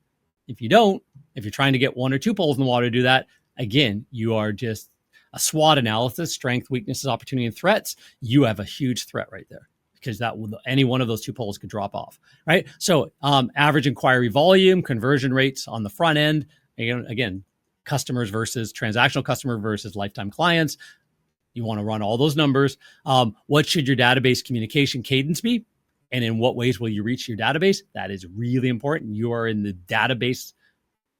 If you don't, if you're trying to get 1 or 2 poles in the water to do that, again, you are just a SWOT analysis, strength, weaknesses, opportunity, and threats. You have a huge threat right there because any one of those 2 poles could drop off, right? So average inquiry volume, conversion rates on the front end, again, customers versus transactional customer versus lifetime clients. You want to run all those numbers. What should your database communication cadence be? And in what ways will you reach your database? That is really important. You are in the database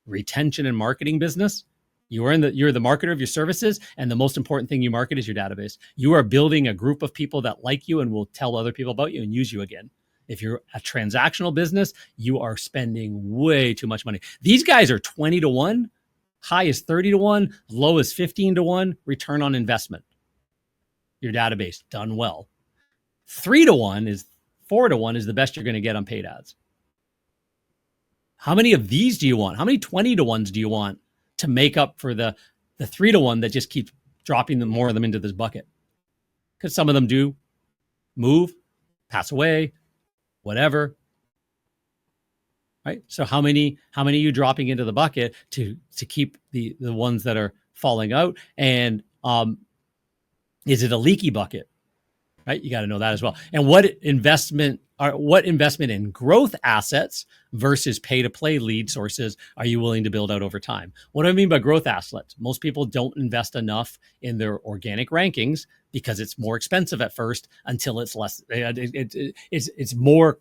retention and marketing business. You're the marketer of your services, and the most important thing you market is your database. You are building a group of people that like you and will tell other people about you and use you again. If you're a transactional business, you are spending way too much money. These guys are 20 to 1, high is 30 to 1, low is 15 to 1 return on investment. Your database done well. 4 to 1 is the best you're going to get on paid ads. How many of these do you want? How many 20 to 1s do you want to make up for the 3 to 1 that just keeps dropping more of them into this bucket? Because some of them do move, pass away, whatever. Right? So how many are you dropping into the bucket to keep the ones that are falling out? And is it a leaky bucket? Right? You got to know that as well. And what investment in growth assets versus pay to play lead sources are you willing to build out over time? What do I mean by growth assets? Most people don't invest enough in their organic rankings because it's more expensive at first until it's less. It's more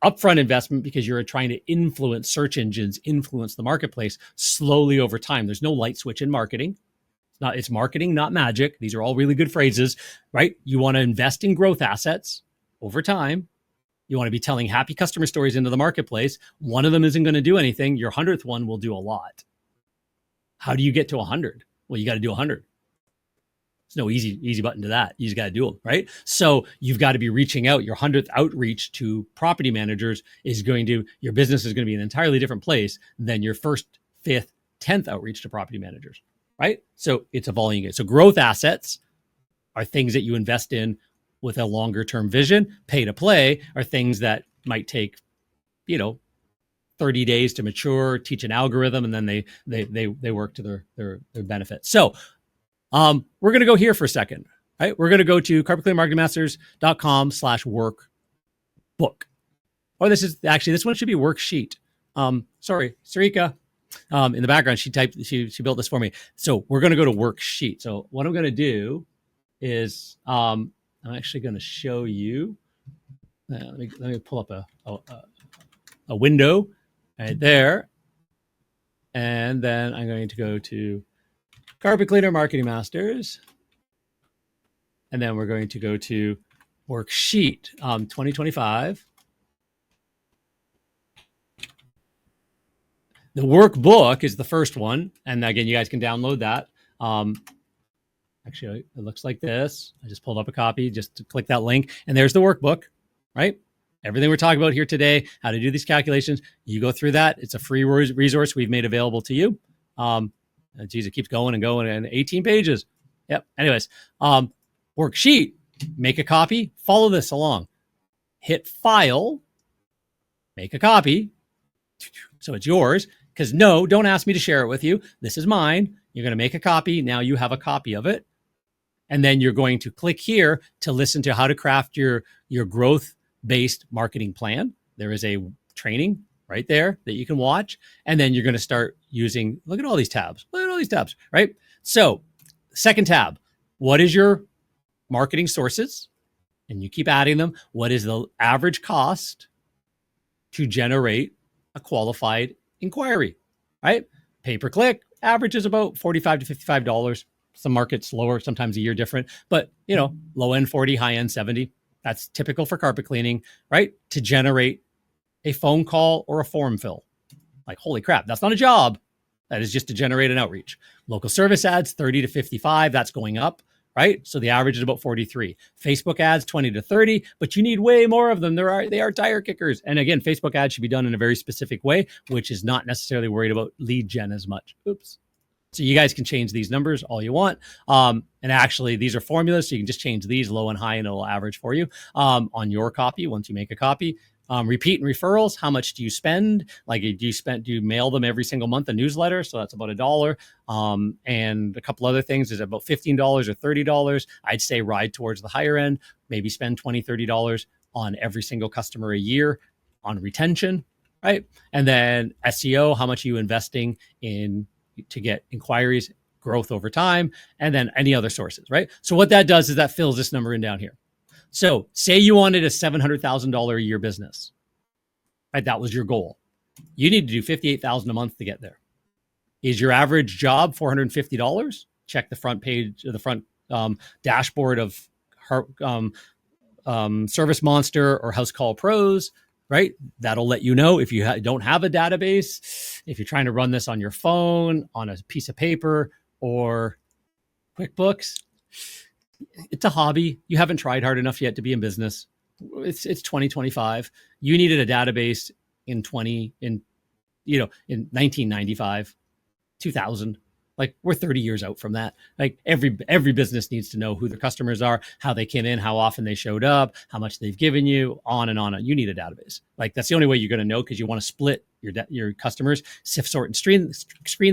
upfront investment because you're trying to influence search engines, influence the marketplace slowly over time. There's no light switch in marketing. It's marketing, not magic. These are all really good phrases, right? You want to invest in growth assets over time. You want to be telling happy customer stories into the marketplace. One of them isn't going to do anything. Your 100th one will do a lot. How do you get to 100? Well, you got to do 100. There's no easy button to that. You just got to do them, right? So you've got to be reaching out. Your 100th outreach to property managers your business is going to be an entirely different place than your first, 5th, 10th outreach to property managers, right? So it's a volume game. So growth assets are things that you invest in with a longer term vision. Pay to play are things that might take, 30 days to mature, teach an algorithm, and then they work to their benefit. So we're going to go here for a second, right? We're going to go to carpetcleaningmarketingmasters.com/workbook. Or this one should be worksheet. Sorry, Sarika, in the background, she built this for me. So we're going to go to worksheet. So what I'm going to do is, I'm actually going to show you, let me pull up a window right there. And then I'm going to go to Carpet Cleaner Marketing Masters. And then we're going to go to Worksheet 2025. The workbook is the first one. And again, you guys can download that. Actually, it looks like this. I just pulled up a copy just to click that link. And there's the workbook, right? Everything we're talking about here today, how to do these calculations, you go through that. It's a free resource we've made available to you. Geez, it keeps going and going, and 18 pages. Yep. Anyways, worksheet, make a copy, follow this along. Hit file, make a copy. So it's yours. Because don't ask me to share it with you. This is mine. You're going to make a copy. Now you have a copy of it. And then you're going to click here to listen to how to craft your growth-based marketing plan. There is a training right there that you can watch. And then you're going to start using, look at all these tabs, right? So second tab, what is your marketing sources? And you keep adding them. What is the average cost to generate a qualified inquiry, right? Pay per click, average is about $45 to $55. Some markets lower, sometimes a year different, but low end 40, high end 70. That's typical for carpet cleaning, right? To generate a phone call or a form fill. Like, holy crap, that's not a job. That is just to generate an outreach. Local service ads, 30 to 55, that's going up, right? So the average is about 43. Facebook ads, 20 to 30, but you need way more of them. They are tire kickers. And again, Facebook ads should be done in a very specific way, which is not necessarily worried about lead gen as much. Oops. So you guys can change these numbers all you want. And actually, these are formulas, so you can just change these low and high, and it'll average for you on your copy once you make a copy. Repeat and referrals, how much do you spend? Like, do you mail them every single month a newsletter? So that's about $1. And a couple other things is about $15 or $30. I'd say ride towards the higher end, maybe spend $20, $30 on every single customer a year on retention, right? And then SEO, how much are you investing in to get inquiries, growth over time, and then any other sources, right? So what that does is that fills this number in down here. So say you wanted a $700,000 a year business, right? That was your goal. You need to do $58,000 a month to get there. Is your average job $450? Check the front page, or the front dashboard of Service Monster or House Call Pros, right? That'll let you know if you don't have a database, if you're trying to run this on your phone, on a piece of paper, or QuickBooks. It's a hobby. You haven't tried hard enough yet to be in business. It's 2025. You needed a database in 1995, 2000. Like, we're 30 years out from that. Like, every business needs to know who their customers are, how they came in, how often they showed up, how much they've given you, on and on. You need a database. Like, that's the only way you're going to know, because you want to split your customers, sift, sort, and screen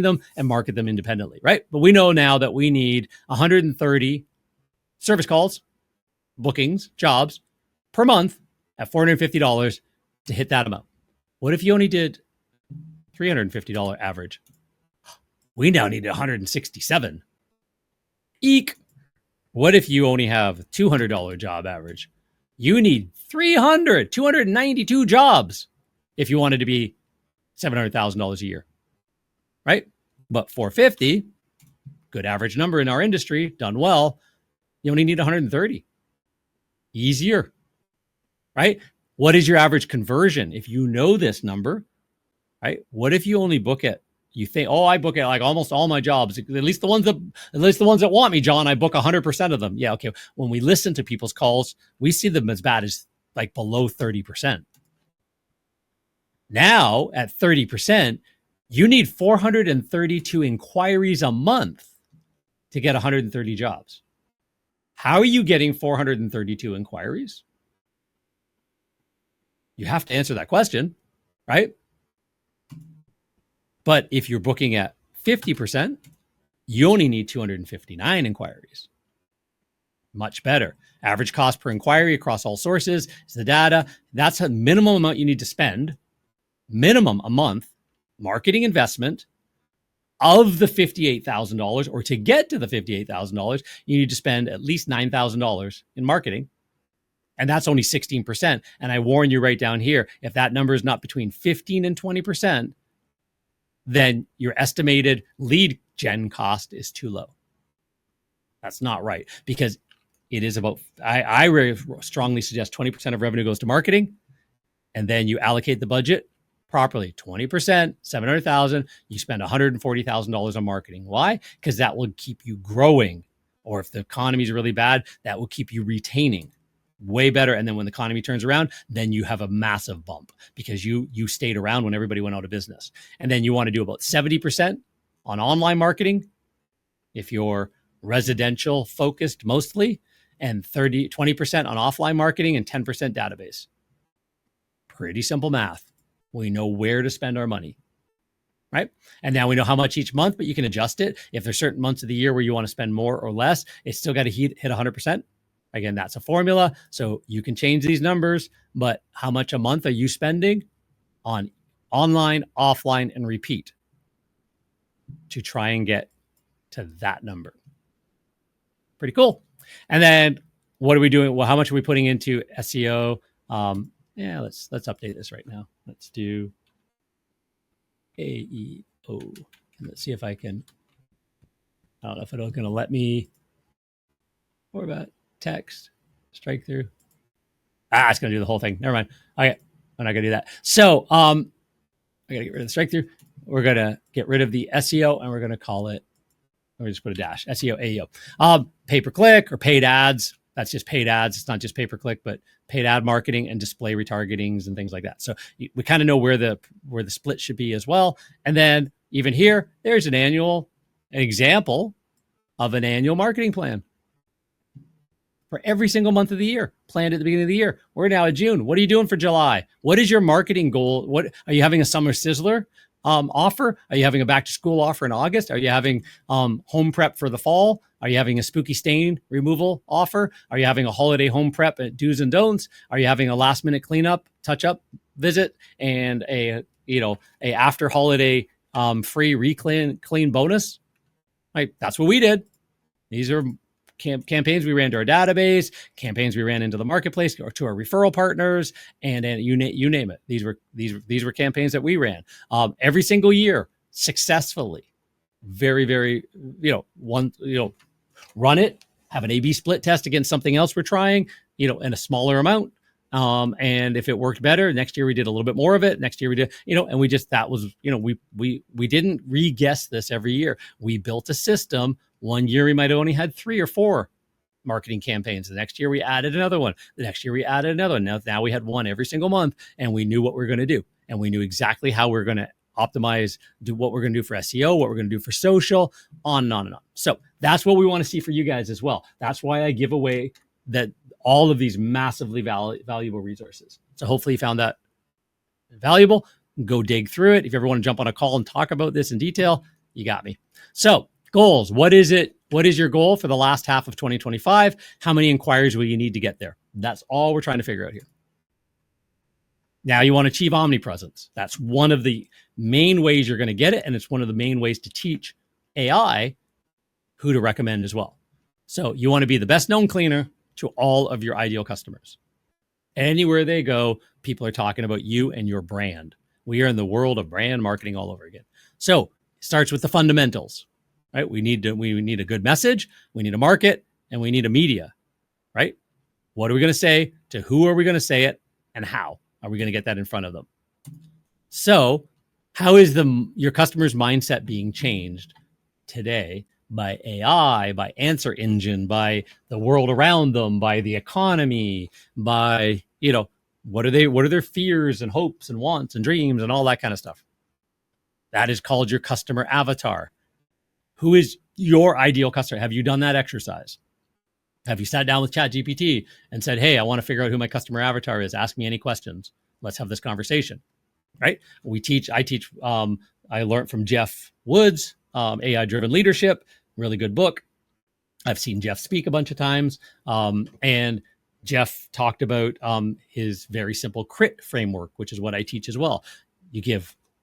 them, and market them independently, right? But we know now that we need 130 service calls, bookings, jobs per month at $450 to hit that amount. What if you only did $350 average? We now need 167. Eek. What if you only have $200 job average? You need 292 jobs if you wanted to be $700,000 a year, right? But 450, good average number in our industry, done well, you only need 130. Easier, right? What is your average conversion? If you know this number, right? What if you only book it? You think, oh, I book it like almost all my jobs, at least the ones that want me, John. I book 100% of them. Yeah, okay. When we listen to people's calls, we see them as bad as like below 30%. Now at 30%, you need 432 inquiries a month to get 130 jobs. How are you getting 432 inquiries? You have to answer that question, right? But if you're booking at 50%, you only need 259 inquiries. Much better. Average cost per inquiry across all sources is the data. That's a minimum amount you need to spend, minimum a month, marketing investment of the $58,000, or to get to the $58,000, you need to spend at least $9,000 in marketing. And that's only 16%. And I warn you right down here, if that number is not between 15 and 20%, then your estimated lead gen cost is too low. That's not right, because it is about, I very strongly suggest 20% of revenue goes to marketing, and then you allocate the budget properly. 20%, 700,000, you spend $140,000 on marketing. Why? Because that will keep you growing. Or if the economy is really bad, that will keep you retaining. Way better. And then when the economy turns around, then you have a massive bump, because you stayed around when everybody went out of business. And then you want to do about 70% on online marketing if you're residential focused mostly, and 20% on offline marketing, and 10% database. Pretty simple math. We know where to spend our money, right? And now we know how much each month, but you can adjust it. If there's certain months of the year where you want to spend more or less, it's still got to hit 100%. Again, that's a formula. So you can change these numbers, but how much a month are you spending on online, offline, and repeat to try and get to that number? Pretty cool. And then what are we doing? Well, how much are we putting into SEO? Let's update this right now. Let's do AEO. And let's see if I can, I don't know if it's going to let me, or about text, strike through. It's going to do the whole thing. Never mind. Okay, I'm not going to do that. So I got to get rid of the strike through. We're going to get rid of the SEO, and we're going to call it, let me just put a dash, SEO, AEO. Pay-per-click or paid ads. That's just paid ads. It's not just pay-per-click, but paid ad marketing and display retargetings and things like that. So we kind of know where the split should be as well. And then even here, there's an example of an annual marketing plan for every single month of the year, planned at the beginning of the year. We're now at June. What are you doing for July? What is your marketing goal? What are you having, a summer sizzler offer? Are you having a back to school offer in August? Are you having home prep for the fall? Are you having a spooky stain removal offer? Are you having a holiday home prep at do's and don'ts? Are you having a last minute cleanup, touch up visit, and a after holiday free clean bonus? Right, that's what we did. These are campaigns we ran to our database, campaigns we ran into the marketplace or to our referral partners, and you name it. These were campaigns that we ran every single year successfully. Very, very, run it, have an A/B split test against something else we're trying, in a smaller amount. And if it worked better, next year we did a little bit more of it. Next year we did, and we just, that was, we didn't re-guess this every year. We built a system. One year we might have only had 3 or 4 marketing campaigns. The next year we added another one. The next year we added another one. Now we had one every single month, and we knew what we were going to do. And we knew exactly how we we're going to optimize, do what we're going to do for SEO, what we're going to do for social, on and on and on. So that's what we want to see for you guys as well. That's why I give away that all of these massively valuable resources. So hopefully you found that valuable. Go dig through it. If you ever want to jump on a call and talk about this in detail, you got me. So goals. What is it? What is your goal for the last half of 2025? How many inquiries will you need to get there? That's all we're trying to figure out here. Now you want to achieve omnipresence. That's one of the main ways you're going to get it. And it's one of the main ways to teach AI who to recommend as well. So you want to be the best known cleaner to all of your ideal customers. Anywhere they go, people are talking about you and your brand. We are in the world of brand marketing all over again. So it starts with the fundamentals, right? We need a good message, we need a market, and we need a media, right? What are we going to say? To who are we going to say it? And how are we going to get that in front of them? So how is your customer's mindset being changed today by AI, by answer engine, by the world around them, by the economy, by, what are their fears and hopes and wants and dreams and all that kind of stuff? That is called your customer avatar. Who is your ideal customer? Have you done that exercise? Have you sat down with ChatGPT and said, hey, I want to figure out who my customer avatar is. Ask me any questions. Let's have this conversation, right? I learned from Jeff Woods, AI-driven leadership, really good book. I've seen Jeff speak a bunch of times. And Jeff talked about his very simple CRIT framework, which is what I teach as well.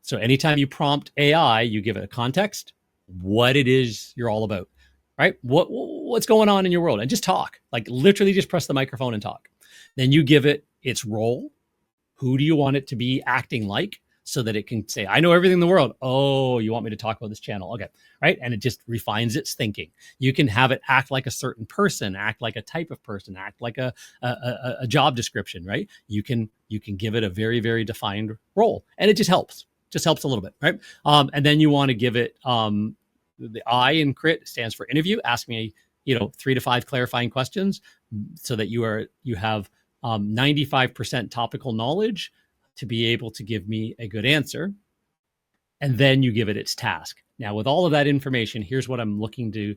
So anytime you prompt AI, you give it a context, what it is you're all about, right? What's going on in your world, and just talk, like literally just press the microphone and talk. Then you give it its role. Who do you want it to be acting like, so that it can say, I know everything in the world. Oh, you want me to talk about this channel? Okay, right? And it just refines its thinking. You can have it act like a certain person, act like a type of person, act like a job description, right? You can give it a very, very defined role, and it just helps a little bit, right? And then you want to give it, the I in CRIT stands for interview. Ask me, 3 to 5 clarifying questions, so that you have 95% topical knowledge to be able to give me a good answer. And then you give it its task. Now, with all of that information, here's what I'm looking to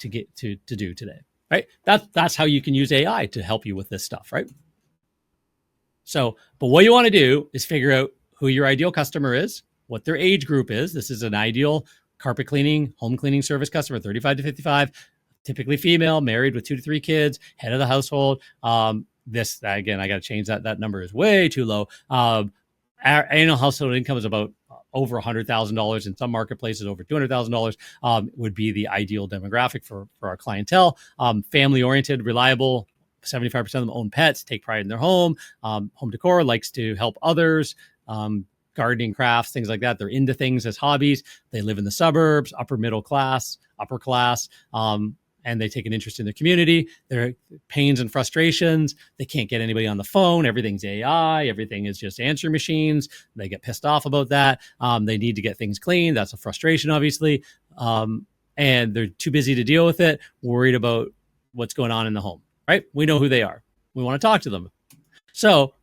get to do today, right? That's how you can use AI to help you with this stuff, right? So, but what you want to do is figure out who your ideal customer is, what their age group is. This is an ideal carpet cleaning, home cleaning service customer, 35 to 55, typically female, married with 2 to 3 kids, head of the household. This, again, I got to change that. That number is way too low. Our annual household income is about over $100,000. In some marketplaces, over $200,000 would be the ideal demographic for our clientele. Family oriented, reliable. 75% of them own pets, take pride in their home. Home decor, likes to help others. Gardening, crafts, things like that. They're into things as hobbies. They live in the suburbs, upper class, and they take an interest in their community. Their pains and frustrations, they can't get anybody on the phone. Everything's AI. Everything is just answer machines. They get pissed off about that. They need to get things clean. That's a frustration, obviously. And they're too busy to deal with it, worried about what's going on in the home, right? We know who they are. We want to talk to them. So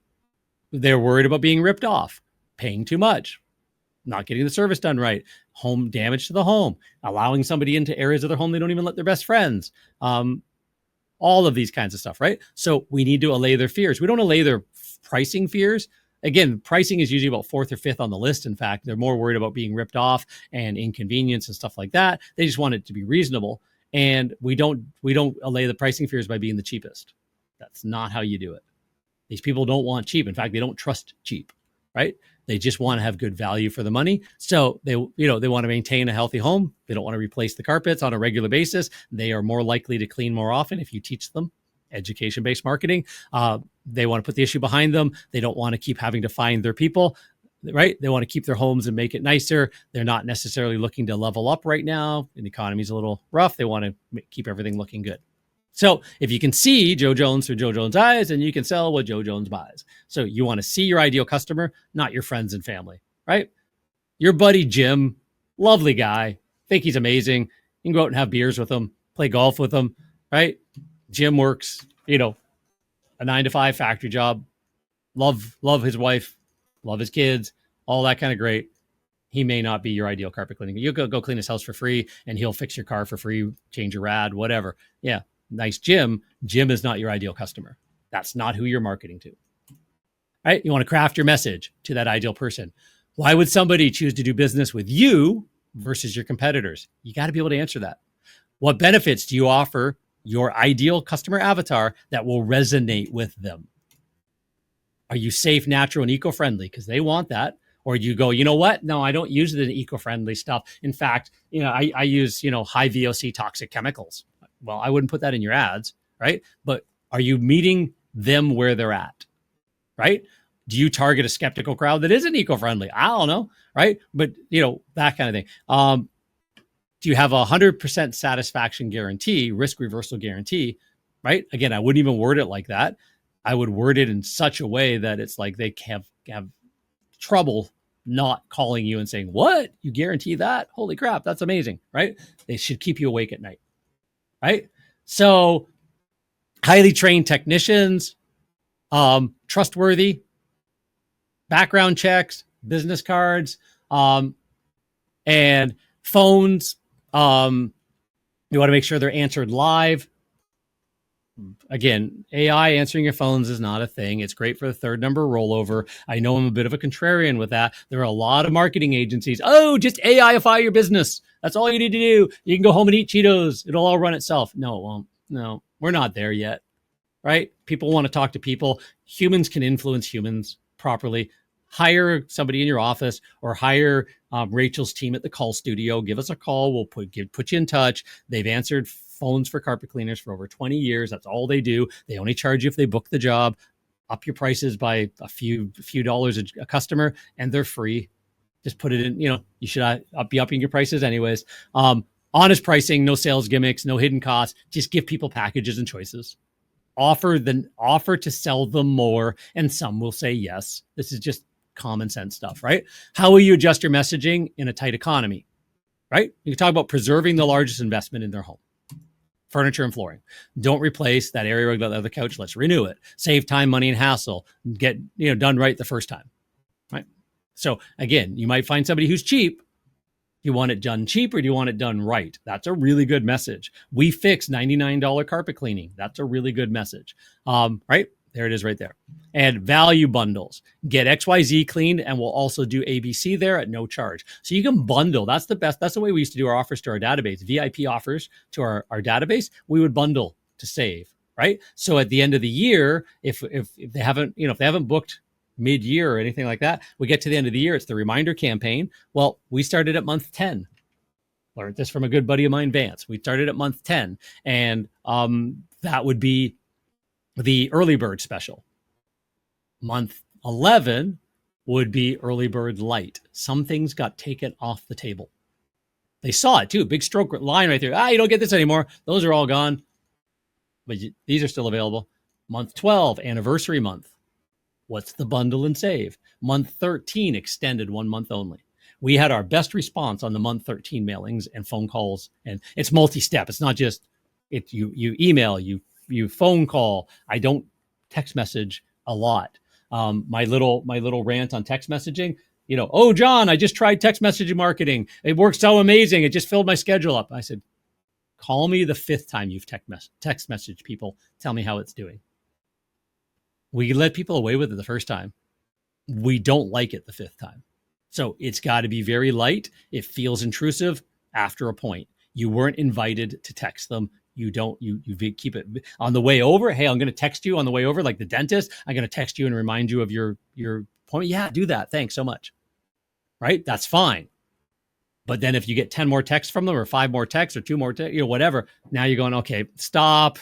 they're worried about being ripped off, paying too much, not getting the service done right, home damage to the home, allowing somebody into areas of their home they don't even let their best friends, all of these kinds of stuff, right? So we need to allay their fears. We don't allay their pricing fears. Again, pricing is usually about 4th or 5th on the list. In fact, they're more worried about being ripped off and inconvenience and stuff like that. They just want it to be reasonable. And we don't allay the pricing fears by being the cheapest. That's not how you do it. These people don't want cheap. In fact, they don't trust cheap. right? They just want to have good value for the money. So they want to maintain a healthy home. They don't want to replace the carpets on a regular basis. They are more likely to clean more often if you teach them education-based marketing. They want to put the issue behind them. They don't want to keep having to find their people, right? They want to keep their homes and make it nicer. They're not necessarily looking to level up right now. And the economy's a little rough. They want to keep everything looking good. So if you can see Joe Jones through Joe Jones' eyes, and you can sell what Joe Jones buys. So you want to see your ideal customer, not your friends and family, right? Your buddy Jim, lovely guy, think he's amazing. You can go out and have beers with him, play golf with him, right? Jim works, a 9-to-5 factory job. Love his wife, love his kids, all that kind of great. He may not be your ideal carpet cleaning. You go clean his house for free, and he'll fix your car for free, change your rad, whatever. Yeah, nice Jim. Jim is not your ideal customer. That's not who you're marketing to. Right? You want to craft your message to that ideal person. Why would somebody choose to do business with you versus your competitors? You got to be able to answer that. What benefits do you offer your ideal customer avatar that will resonate with them? Are you safe, natural, and eco-friendly? Because they want that. Or you go, you know what? No, I don't use the eco-friendly stuff. In fact, I use, high VOC toxic chemicals. Well, I wouldn't put that in your ads, right? But are you meeting them where they're at, right? Do you target a skeptical crowd that isn't eco-friendly? I don't know, right? But, that kind of thing. Do you have a 100% satisfaction guarantee, risk reversal guarantee, right? Again, I wouldn't even word it like that. I would word it in such a way that it's like they have trouble not calling you and saying, what? You guarantee that? Holy crap, that's amazing, right? They should keep you awake at night, right? So highly trained technicians, trustworthy, background checks, business cards, and phones. You want to make sure they're answered live. Again, AI answering your phones is not a thing. It's great for the third number rollover. I know I'm a bit of a contrarian with that. There are a lot of marketing agencies. Oh, just AIify your business. That's all you need to do. You can go home and eat Cheetos. It'll all run itself. No, it won't. No, we're not there yet, right? People want to talk to people. Humans can influence humans properly. Hire somebody in your office or hire Rachel's team at the call studio. Give us a call. We'll put you in touch. They've answered phones for carpet cleaners for over 20 years. That's all they do. They only charge you if they book the job. Up your prices by a few dollars a customer, and they're free. Just put it in, you should be upping your prices anyways. Honest pricing, no sales gimmicks, no hidden costs. Just give people packages and choices. Offer to sell them more, and some will say yes. This is just common sense stuff, right? How will you adjust your messaging in a tight economy, right? You can talk about preserving the largest investment in their home. Furniture and flooring. Don't replace that area rug of the couch. Let's renew it. Save time, money, and hassle. Get done right the first time, right? So again, you might find somebody who's cheap. Do you want it done cheap or do you want it done right? That's a really good message. We fix $99 carpet cleaning. That's a really good message, right? There it is right there. And value bundles. Get XYZ cleaned and we'll also do ABC there at no charge. So you can bundle. That's the best. That's the way we used to do our offers to our database. VIP offers to our database. We would bundle to save, right? So at the end of the year, if they haven't, if they haven't booked mid-year or anything like that, we get to the end of the year, it's the reminder campaign. Well, we started at month 10. Learned this from a good buddy of mine, Vance. We started at month 10, and that would be the early bird special. Month 11 would be early bird light. Some things got taken off the table. They saw it too. Big stroke line right there. You don't get this anymore. Those are all gone. But these are still available. Month 12, anniversary month. What's the bundle and save? Month 13, extended 1 month only. We had our best response on the month 13 mailings and phone calls. And it's multi-step. It's not just you email, you phone call. I don't text message a lot. My little rant on text messaging, oh, John, I just tried text messaging marketing. It works so amazing. It just filled my schedule up. I said, call me the 5th time you've text message people. Tell me how it's doing. We let people away with it the first time. We don't like it the 5th time. So it's got to be very light. It feels intrusive after a point. You weren't invited to text them. You keep it on the way over. Hey, I'm going to text you on the way over, like the dentist. I'm going to text you and remind you of your appointment? Yeah, do that. Thanks so much. Right? That's fine. But then if you get 10 more texts from them or 5 more texts or 2 more texts, whatever, now you're going, okay, stop.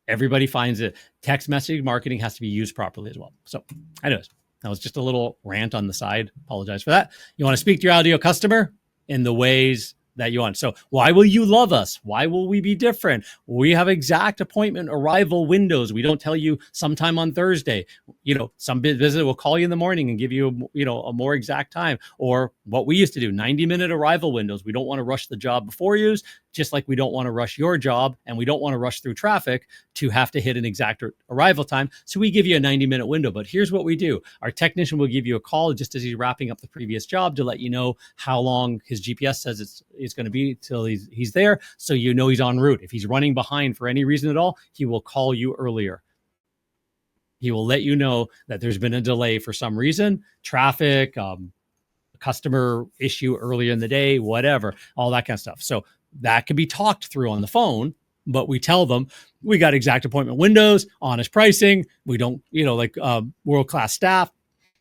Everybody finds it. Text message marketing has to be used properly as well. So anyways, that was just a little rant on the side. Apologize for that. You want to speak to your ideal customer in the ways that you want. So why will you love us? Why will we be different? We have exact appointment arrival windows. We don't tell you sometime on Thursday. Some visitor will call you in the morning and give you, a more exact time. Or what we used to do, 90-minute arrival windows. We don't want to rush the job before you, just like we don't want to rush your job, and we don't want to rush through traffic to have to hit an exact arrival time. So we give you a 90-minute window. But here's what we do. Our technician will give you a call just as he's wrapping up the previous job to let you know how long his GPS says it's going to be till he's there. So he's en route. If he's running behind for any reason at all, he will call you earlier. He will let you know that there's been a delay for some reason, traffic, customer issue earlier in the day, whatever, all that kind of stuff. So that can be talked through on the phone, but we tell them we got exact appointment windows, honest pricing. We don't, world-class staff.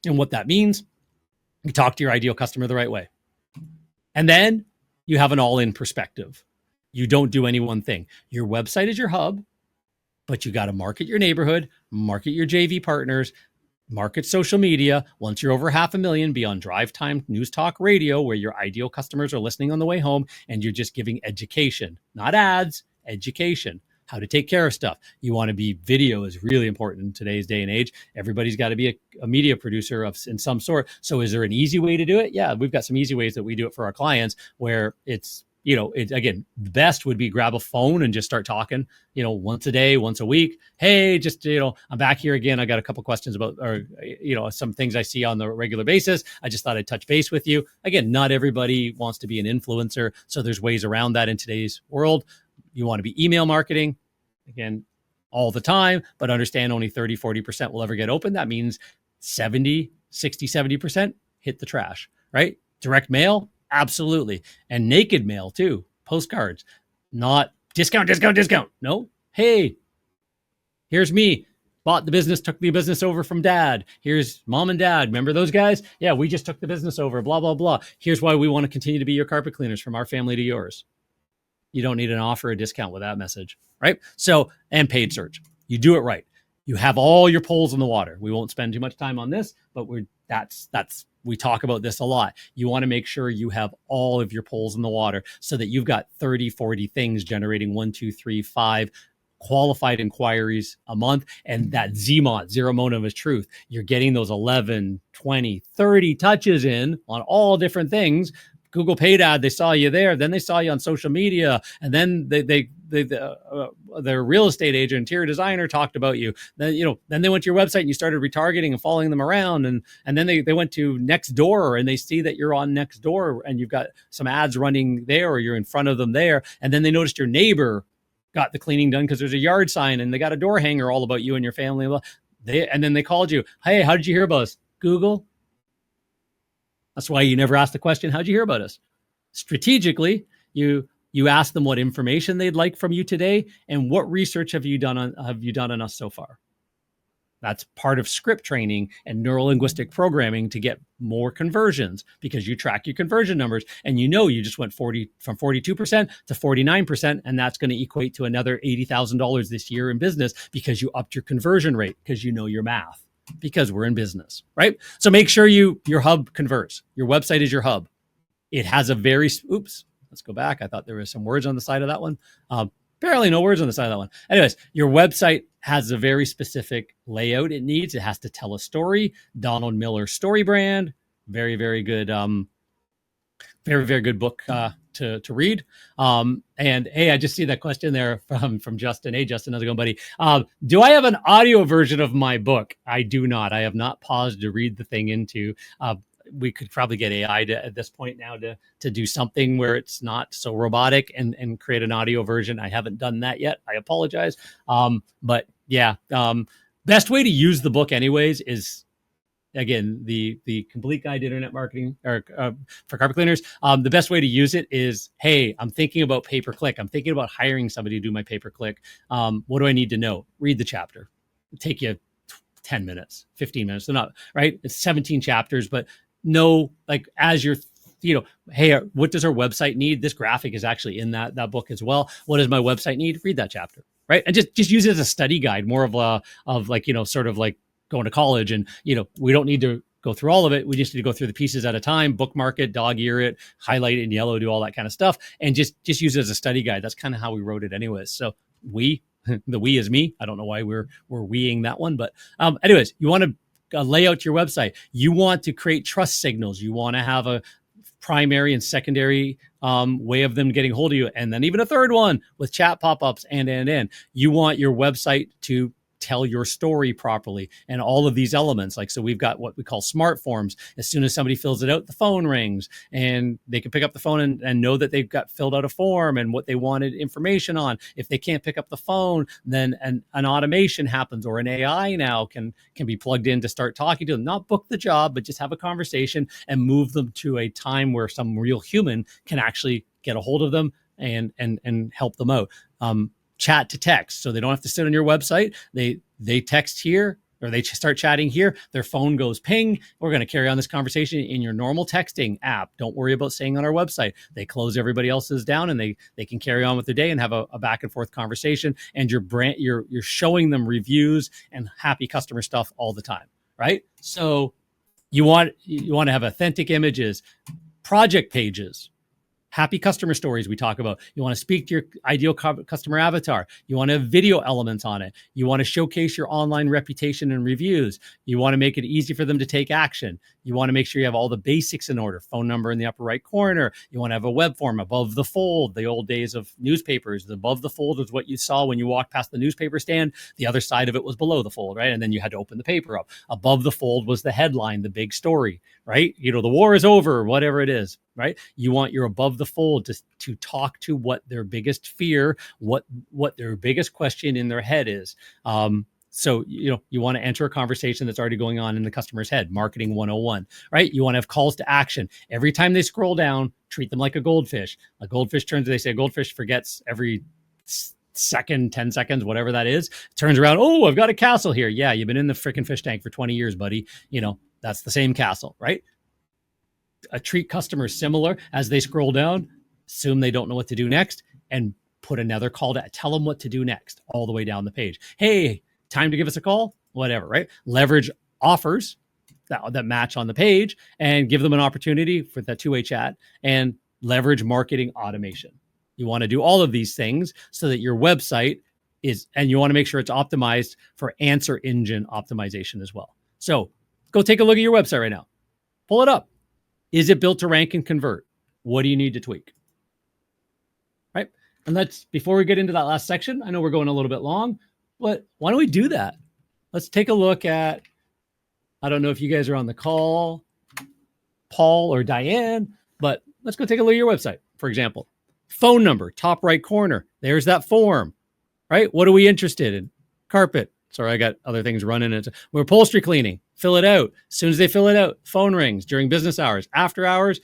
And what that means, you talk to your ideal customer the right way. And then you have an all-in perspective. You don't do any one thing. Your website is your hub, but you got to market your neighborhood, market your JV partners, market social media. Once you're over 500,000, be on drive time news talk radio where your ideal customers are listening on the way home, and you're just giving education, not ads, education, how to take care of stuff. You want to be, video is really important in today's day and age. Everybody's got to be a media producer in some sort. So is there an easy way to do it? Yeah, we've got some easy ways that we do it for our clients where it's, again, the best would be grab a phone and just start talking, once a day, once a week. Hey, just, I'm back here again. I got a couple questions about, some things I see on the regular basis. I just thought I'd touch base with you. Again, not everybody wants to be an influencer. So there's ways around that in today's world. You want to be email marketing, again, all the time, but understand only 30, 40% will ever get open. That means 60, 70% hit the trash, right? Direct mail, absolutely. And naked mail too, postcards, not discount. No, hey, here's me, bought the business, took the business over from dad. Here's mom and dad. Remember those guys? Yeah, we just took the business over, blah, blah, blah. Here's why we want to continue to be your carpet cleaners from our family to yours. You don't need an offer or discount with that message, right? So, and paid search. You do it right. You have all your poles in the water. We won't spend too much time on this, but we talk about this a lot. You want to make sure you have all of your poles in the water so that you've got 30, 40 things generating 1, 2, 3, 5 qualified inquiries a month. And that ZMOT, zero moment of truth, you're getting those 11, 20, 30 touches in on all different things. Google paid ad, they saw you there. Then they saw you on social media. And then their real estate agent, interior designer talked about you. Then, then they went to your website and you started retargeting and following them around. And then they went to Nextdoor and they see that you're on Nextdoor and you've got some ads running there or you're in front of them there. And then they noticed your neighbor got the cleaning done because there's a yard sign and they got a door hanger all about you and your family. And then they called you. Hey, how did you hear about us? Google. That's why you never ask the question, how'd you hear about us? Strategically, you ask them what information they'd like from you today and what research have you done on us so far? That's part of script training and neuro-linguistic programming to get more conversions because you track your conversion numbers and you just went from 42% to 49%, and that's going to equate to another $80,000 this year in business because you upped your conversion rate because you know your math. Because we're in business, right? So make sure your hub converts. Your website is your hub. It has a let's go back. I thought there were some words on the side of that one. Apparently no words on the side of that one. Anyways, your website has a very specific layout it needs. It has to tell a story. Donald Miller story brand. Very, very good. Very, very good book to read. And hey, I just see that question there from Justin. Hey, Justin, how's it going, buddy? Do I have an audio version of my book? I do not. I have not paused to read the thing into. We could probably get AI at this point now to do something where it's not so robotic and create an audio version. I haven't done that yet. I apologize. But yeah, best way to use the book anyways is, again, the complete guide to internet marketing or for carpet cleaners. The best way to use it is, hey, I'm thinking about pay-per-click. I'm thinking about hiring somebody to do my pay-per-click. What do I need to know? Read the chapter. It'll take you 10 minutes, 15 minutes. They're not, right? It's 17 chapters, but no, like as you're, hey, what does our website need? This graphic is actually in that book as well. What does my website need? Read that chapter, right? And just use it as a study guide, more of like, sort of like going to college. And, we don't need to go through all of it. We just need to go through the pieces at a time, bookmark it, dog ear it, highlight it in yellow, do all that kind of stuff. And just use it as a study guide. That's kind of how we wrote it anyways. So the we is me. I don't know why we're weing that one, but anyways, you want to lay out your website. You want to create trust signals. You want to have a primary and secondary way of them getting hold of you. And then even a third one with chat pop-ups and. You want your website to tell your story properly and all of these elements. Like, so we've got what we call smart forms. As soon as somebody fills it out, the phone rings and they can pick up the phone and know that they've got filled out a form and what they wanted information on. If they can't pick up the phone, then an automation happens, or an AI now can be plugged in to start talking to them, not book the job, but just have a conversation and move them to a time where some real human can actually get a hold of them and help them out. Chat to text, so they don't have to sit on your website. They text here, or they start chatting here. Their phone goes ping. We're going to carry on this conversation in your normal texting app. Don't worry about staying on our website. They close everybody else's down, and they can carry on with their day and have a back and forth conversation. And you're showing them reviews and happy customer stuff all the time, right? So you want to have authentic images, project pages, happy customer stories we talk about. You want to speak to your ideal customer avatar. You want to have video elements on it. You want to showcase your online reputation and reviews. You want to make it easy for them to take action. You want to make sure you have all the basics in order. Phone number in the upper right corner. You want to have a web form above the fold. The old days of newspapers, above the fold was what you saw when you walked past the newspaper stand. The other side of it was below the fold, right? And then you had to open the paper up. Above the fold was the headline, the big story, right? The war is over, whatever it is, right? You want your above the fold to talk to what their biggest fear, what their biggest question in their head is. So, you want to enter a conversation that's already going on in the customer's head, marketing 101, right? You want to have calls to action. Every time they scroll down, treat them like a goldfish. A goldfish they say a goldfish forgets every second, 10 seconds, whatever that is, turns around. Oh, I've got a castle here. Yeah, you've been in the freaking fish tank for 20 years, buddy. That's the same castle, right? Treat customers similar. As they scroll down, assume they don't know what to do next, and put another call to tell them what to do next all the way down the page. Hey, time to give us a call, whatever, right? Leverage offers that match on the page and give them an opportunity for that two-way chat, and leverage marketing automation. You want to do all of these things so that your website and you want to make sure it's optimized for answer engine optimization as well. So go take a look at your website right now. Pull it up. Is it built to rank and convert? What do you need to tweak? Right? And before we get into that last section, I know we're going a little bit long, but why don't we do that? Let's take a look at, I don't know if you guys are on the call, Paul or Diane, but let's go take a look at your website. For example, phone number, top right corner. There's that form, right? What are we interested in? Carpet. Sorry, I got other things running. We're upholstery cleaning. Fill it out. As soon as they fill it out, phone rings during business hours. After hours,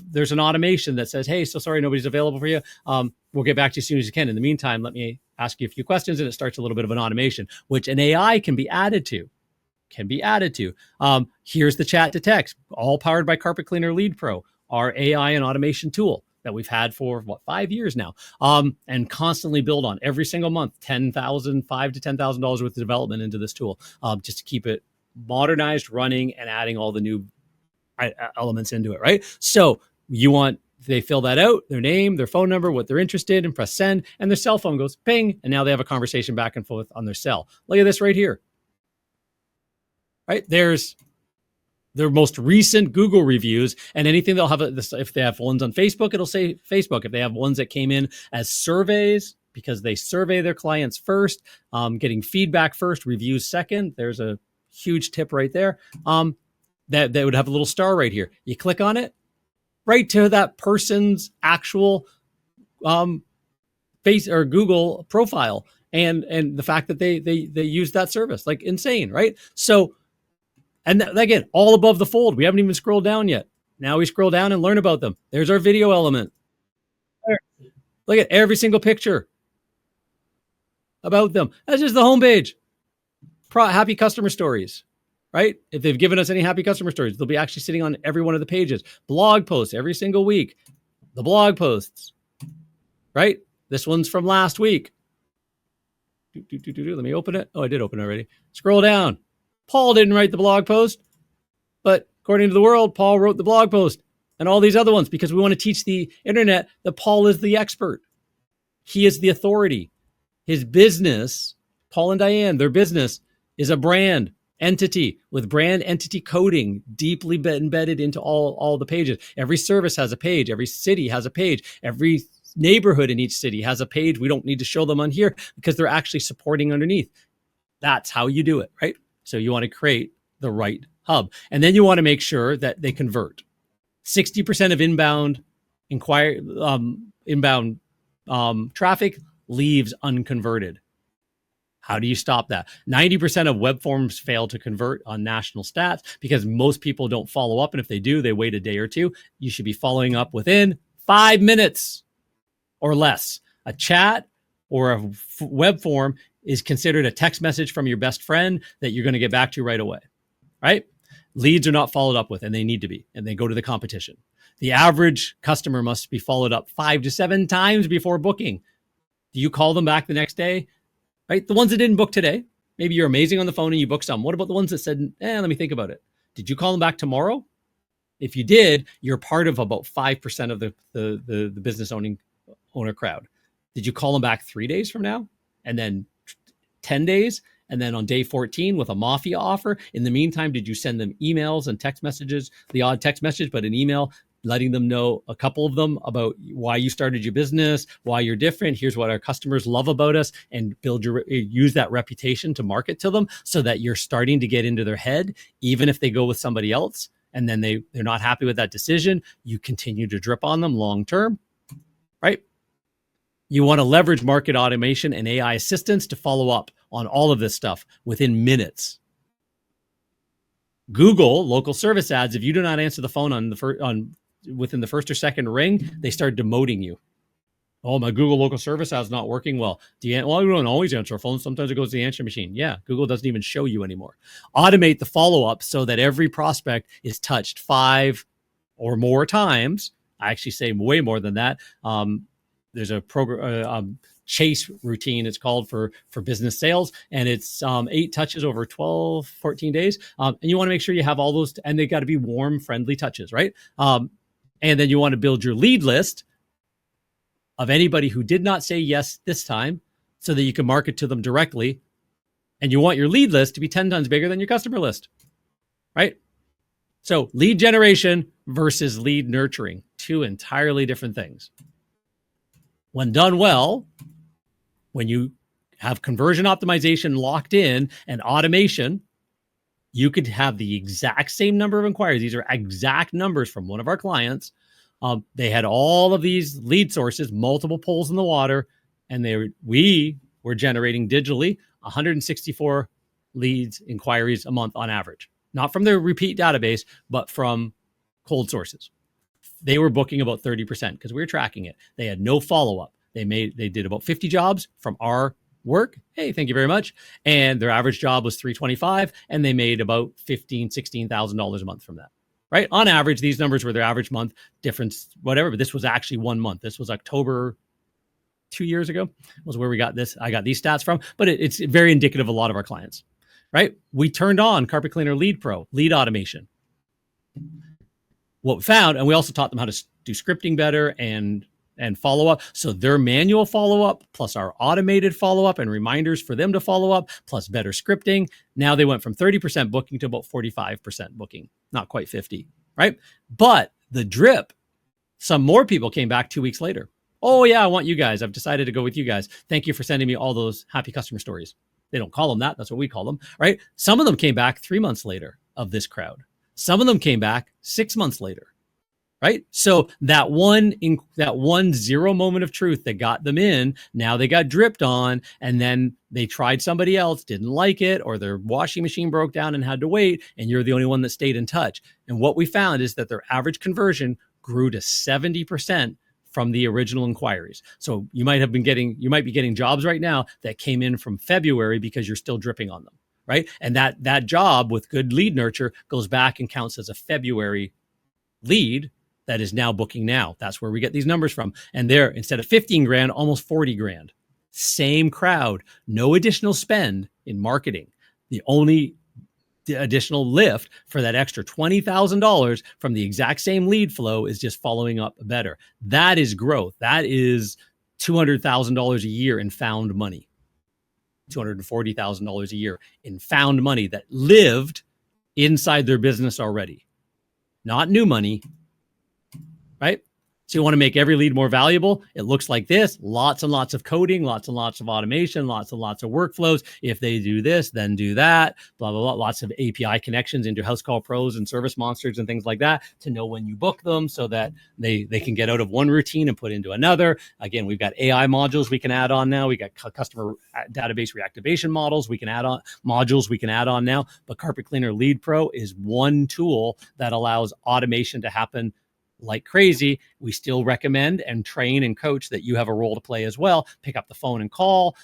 there's an automation that says, hey, so sorry, nobody's available for you. We'll get back to you as soon as you can. In the meantime, let me ask you a few questions, and it starts a little bit of an automation, which an AI can be added to. Here's the chat to text, all powered by Carpet Cleaner Lead Pro, our AI and automation tool that we've had for 5 years now, and constantly build on every single month, $5,000 to $10,000 worth of development into this tool, just to keep it modernized, running, and adding all the new elements into it, right? So they fill that out, their name, their phone number, what they're interested in, press send, and their cell phone goes ping, and now they have a conversation back and forth on their cell. Look at this right here, right? There's their most recent Google reviews, and anything they'll have. If they have ones on Facebook, it'll say Facebook. If they have ones that came in as surveys, because they survey their clients first, getting feedback first, reviews second. There's a huge tip right there. That would have a little star right here. You click on it, right to that person's actual face or Google profile, and the fact that they use that service, like insane, right? So, and again, all above the fold. We haven't even scrolled down yet. Now we scroll down and learn about them. There's our video element. Look at every single picture about them. That's just the homepage. Happy customer stories, right? If they've given us any happy customer stories, they'll be actually sitting on every one of the pages. Blog posts every single week. The blog posts, right? This one's from last week. Let me open it. Oh, I did open it already. Scroll down. Paul didn't write the blog post, but according to the world, Paul wrote the blog post and all these other ones because we want to teach the internet that Paul is the expert. He is the authority. His business, Paul and Diane, their business is a brand entity with brand entity coding deeply embedded into all the pages. Every service has a page. Every city has a page. Every neighborhood in each city has a page. We don't need to show them on here because they're actually supporting underneath. That's how you do it, right? So you want to create the right hub. And then you want to make sure that they convert. 60% of inbound traffic leaves unconverted. How do you stop that? 90% of web forms fail to convert on national stats because most people don't follow up. And if they do, they wait a day or two. You should be following up within 5 minutes or less. A chat or a web form is considered a text message from your best friend that you're going to get back to right away, right? Leads are not followed up with, and they need to be, and they go to the competition. The average customer must be followed up 5 to 7 times before booking. Do you call them back the next day? Right? The ones that didn't book today, maybe you're amazing on the phone and you book some. What about the ones that said, let me think about it? Did you call them back tomorrow? If you did, you're part of about 5% of the business owner crowd. Did you call them back 3 days from now? And then 10 days? And then on day 14 with a mafia offer? In the meantime, did you send them emails and text messages, the odd text message, but an email letting them know, a couple of them, about why you started your business, why you're different. Here's what our customers love about us, and use that reputation to market to them so that you're starting to get into their head, even if they go with somebody else and then they're not happy with that decision. You continue to drip on them long term, right? You want to leverage market automation and AI assistance to follow up on all of this stuff within minutes. Google local service ads, if you do not answer the phone within the first or second ring, they start demoting you. Oh, my Google local service ad's not working well. Well, we don't always answer our phone. Sometimes it goes to the answer machine. Yeah, Google doesn't even show you anymore. Automate the follow-up so that every prospect is touched 5 or more times. I actually say way more than that. There's a program, chase routine, it's called, for business sales, and it's 8 touches over 12, 14 days. And you want to make sure you have all those, and they got to be warm, friendly touches, right? And then you want to build your lead list of anybody who did not say yes this time so that you can market to them directly. And you want your lead list to be 10 times bigger than your customer list, right? So lead generation versus lead nurturing, 2 entirely different things. When done well, when you have conversion optimization locked in and automation, you could have the exact same number of inquiries. These are exact numbers from one of our clients. They had all of these lead sources, multiple poles in the water, and we were generating digitally 164 leads, inquiries a month on average. Not from their repeat database, but from cold sources. They were booking about 30% because we were tracking it. They had no follow-up. They did about 50 jobs from our work. Hey, thank you very much. And their average job was $325, and they made about $16,000 a month from that, right? On average, these numbers were their average month difference, whatever, but this was actually 1 month. This was October 2 years ago was where we got this. I got these stats from, but it's very indicative of a lot of our clients, right? We turned on Carpet Cleaner Lead Pro, lead automation. What we found, and we also taught them how to do scripting better and follow up. So their manual follow up plus our automated follow up and reminders for them to follow up plus better scripting. Now they went from 30% booking to about 45% booking, not quite 50, right? But the drip, some more people came back 2 weeks later. Oh yeah, I want you guys. I've decided to go with you guys. Thank you for sending me all those happy customer stories. They don't call them that. That's what we call them, right? Some of them came back 3 months later of this crowd. Some of them came back 6 months later. Right? So that one zero moment of truth that got them in, now they got dripped on, and then they tried somebody else, didn't like it, or their washing machine broke down and had to wait, and you're the only one that stayed in touch. And what we found is that their average conversion grew to 70% from the original inquiries. So you might be getting jobs right now that came in from February because you're still dripping on them. right? And that job with good lead nurture goes back and counts as a February lead that is now booking now. That's where we get these numbers from. And there, instead of 15 grand, almost 40 grand. Same crowd, no additional spend in marketing. The only additional lift for that extra $20,000 from the exact same lead flow is just following up better. That is growth. That is $200,000 a year in found money. $240,000 a year in found money that lived inside their business already. Not new money, right? So you want to make every lead more valuable. It looks like this, lots and lots of coding, lots and lots of automation, lots and lots of workflows. If they do this, then do that, blah, blah, blah. Lots of API connections into House Call Pros and Service Monsters and things like that to know when you book them so that they can get out of one routine and put into another. Again, we've got AI modules we can add on now. We got customer database reactivation models we can add on, modules we can add on now. But Carpet Cleaner Lead Pro is one tool that allows automation to happen like crazy. We still recommend and train and coach that you have a role to play as well. Pick up the phone and call,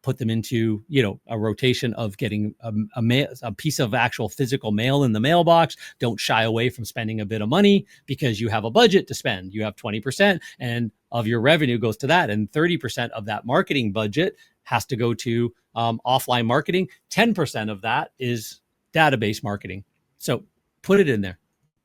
put them into, a rotation of getting a piece of actual physical mail in the mailbox. Don't shy away from spending a bit of money because you have a budget to spend. You have 20% and of your revenue goes to that. And 30% of that marketing budget has to go to offline marketing. 10% of that is database marketing. So put it in there.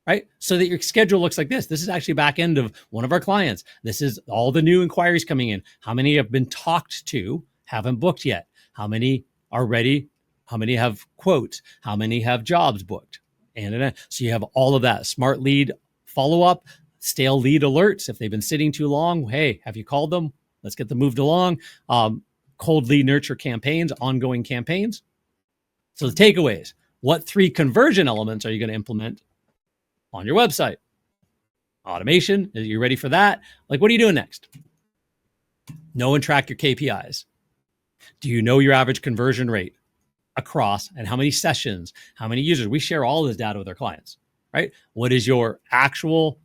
Right? So that your schedule looks like this. This is actually back end of one of our clients. This is all the new inquiries coming in. How many have been talked to, haven't booked yet? How many are ready? How many have quotes? How many have jobs booked? And so you have all of that. Smart lead follow-up, stale lead alerts. If they've been sitting too long, hey, have you called them? Let's get them moved along. Cold lead nurture campaigns, ongoing campaigns. So the takeaways. What 3 conversion elements are you going to implement on your website? Automation, are you ready for that? Like, what are you doing next? Know and track your KPIs. Do you know your average conversion rate across and how many sessions, how many users? We share all this data with our clients, right? What is your actual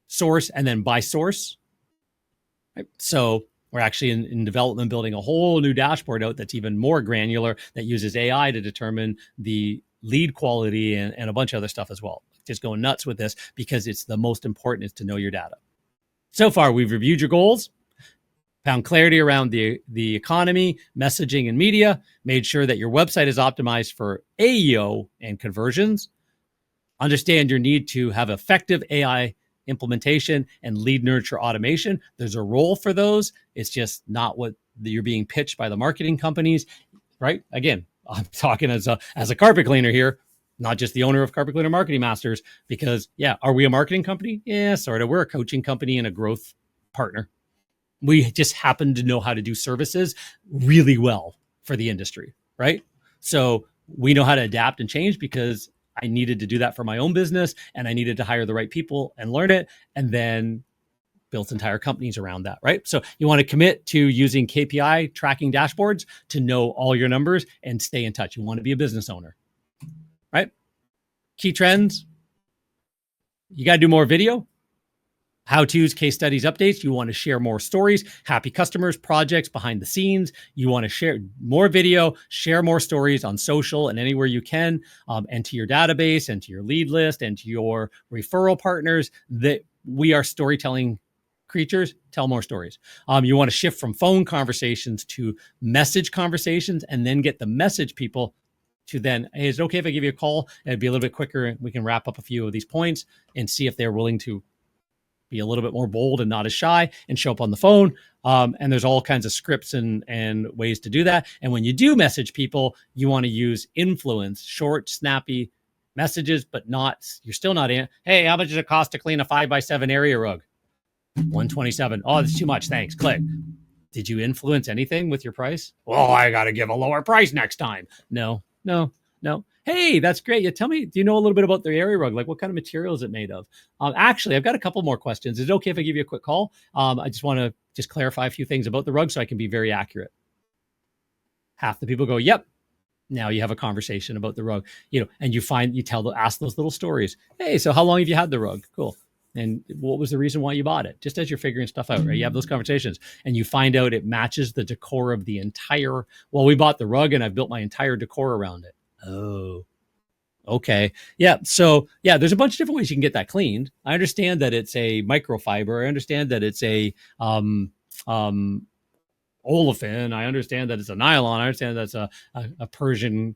source and then by source? Right? So we're actually in development building a whole new dashboard out that's even more granular that uses AI to determine the lead quality and a bunch of other stuff as well. Just going nuts with this because it's the most important is to know your data. So far, we've reviewed your goals, found clarity around the economy, messaging, and media, made sure that your website is optimized for AEO and conversions, understand your need to have effective AI implementation and lead nurture automation. There's a role for those. It's just not what you're being pitched by the marketing companies, right? Again, I'm talking as a carpet cleaner here, not just the owner of Carpet Cleaner Marketing Masters, because are we a marketing company? Yeah, sort of. We're a coaching company and a growth partner. We just happen to know how to do services really well for the industry, right? So we know how to adapt and change because I needed to do that for my own business and I needed to hire the right people and learn it and then built entire companies around that, right? So you want to commit to using KPI tracking dashboards to know all your numbers and stay in touch. You want to be a business owner. Right? Key trends. You got to do more video. How-tos, case studies, updates. You want to share more stories, happy customers, projects, behind the scenes. You want to share more video, share more stories on social and anywhere you can, and to your database and to your lead list and to your referral partners. That we are storytelling creatures. Tell more stories. You want to shift from phone conversations to message conversations and then get the message people to then, hey, is it okay if I give you a call? And it'd be a little bit quicker. We can wrap up a few of these points and see if they're willing to be a little bit more bold and not as shy and show up on the phone. And there's all kinds of scripts and ways to do that. And when you do message people, you want to use influence, short, snappy messages, but you're still not in. Hey, how much does it cost to clean a 5x7 area rug? $127. Oh, that's too much. Thanks. Click. Did you influence anything with your price? Well, I got to give a lower price next time. No. Hey, that's great. Yeah, tell me, do you know a little bit about the area rug? Like what kind of material is it made of? Actually, I've got a couple more questions. Is it okay if I give you a quick call? I just want to clarify a few things about the rug so I can be very accurate. Half the people go, yep. Now you have a conversation about the rug, and ask those little stories. Hey, so how long have you had the rug? Cool. And what was the reason why you bought it? Just as you're figuring stuff out, right? You have those conversations and you find out it matches the decor of the entire, well, we bought the rug and I've built my entire decor around it. Oh, okay. Yeah. So yeah, there's a bunch of different ways you can get that cleaned. I understand that it's a microfiber. I understand that it's a, olefin. I understand that it's a nylon. I understand that's a Persian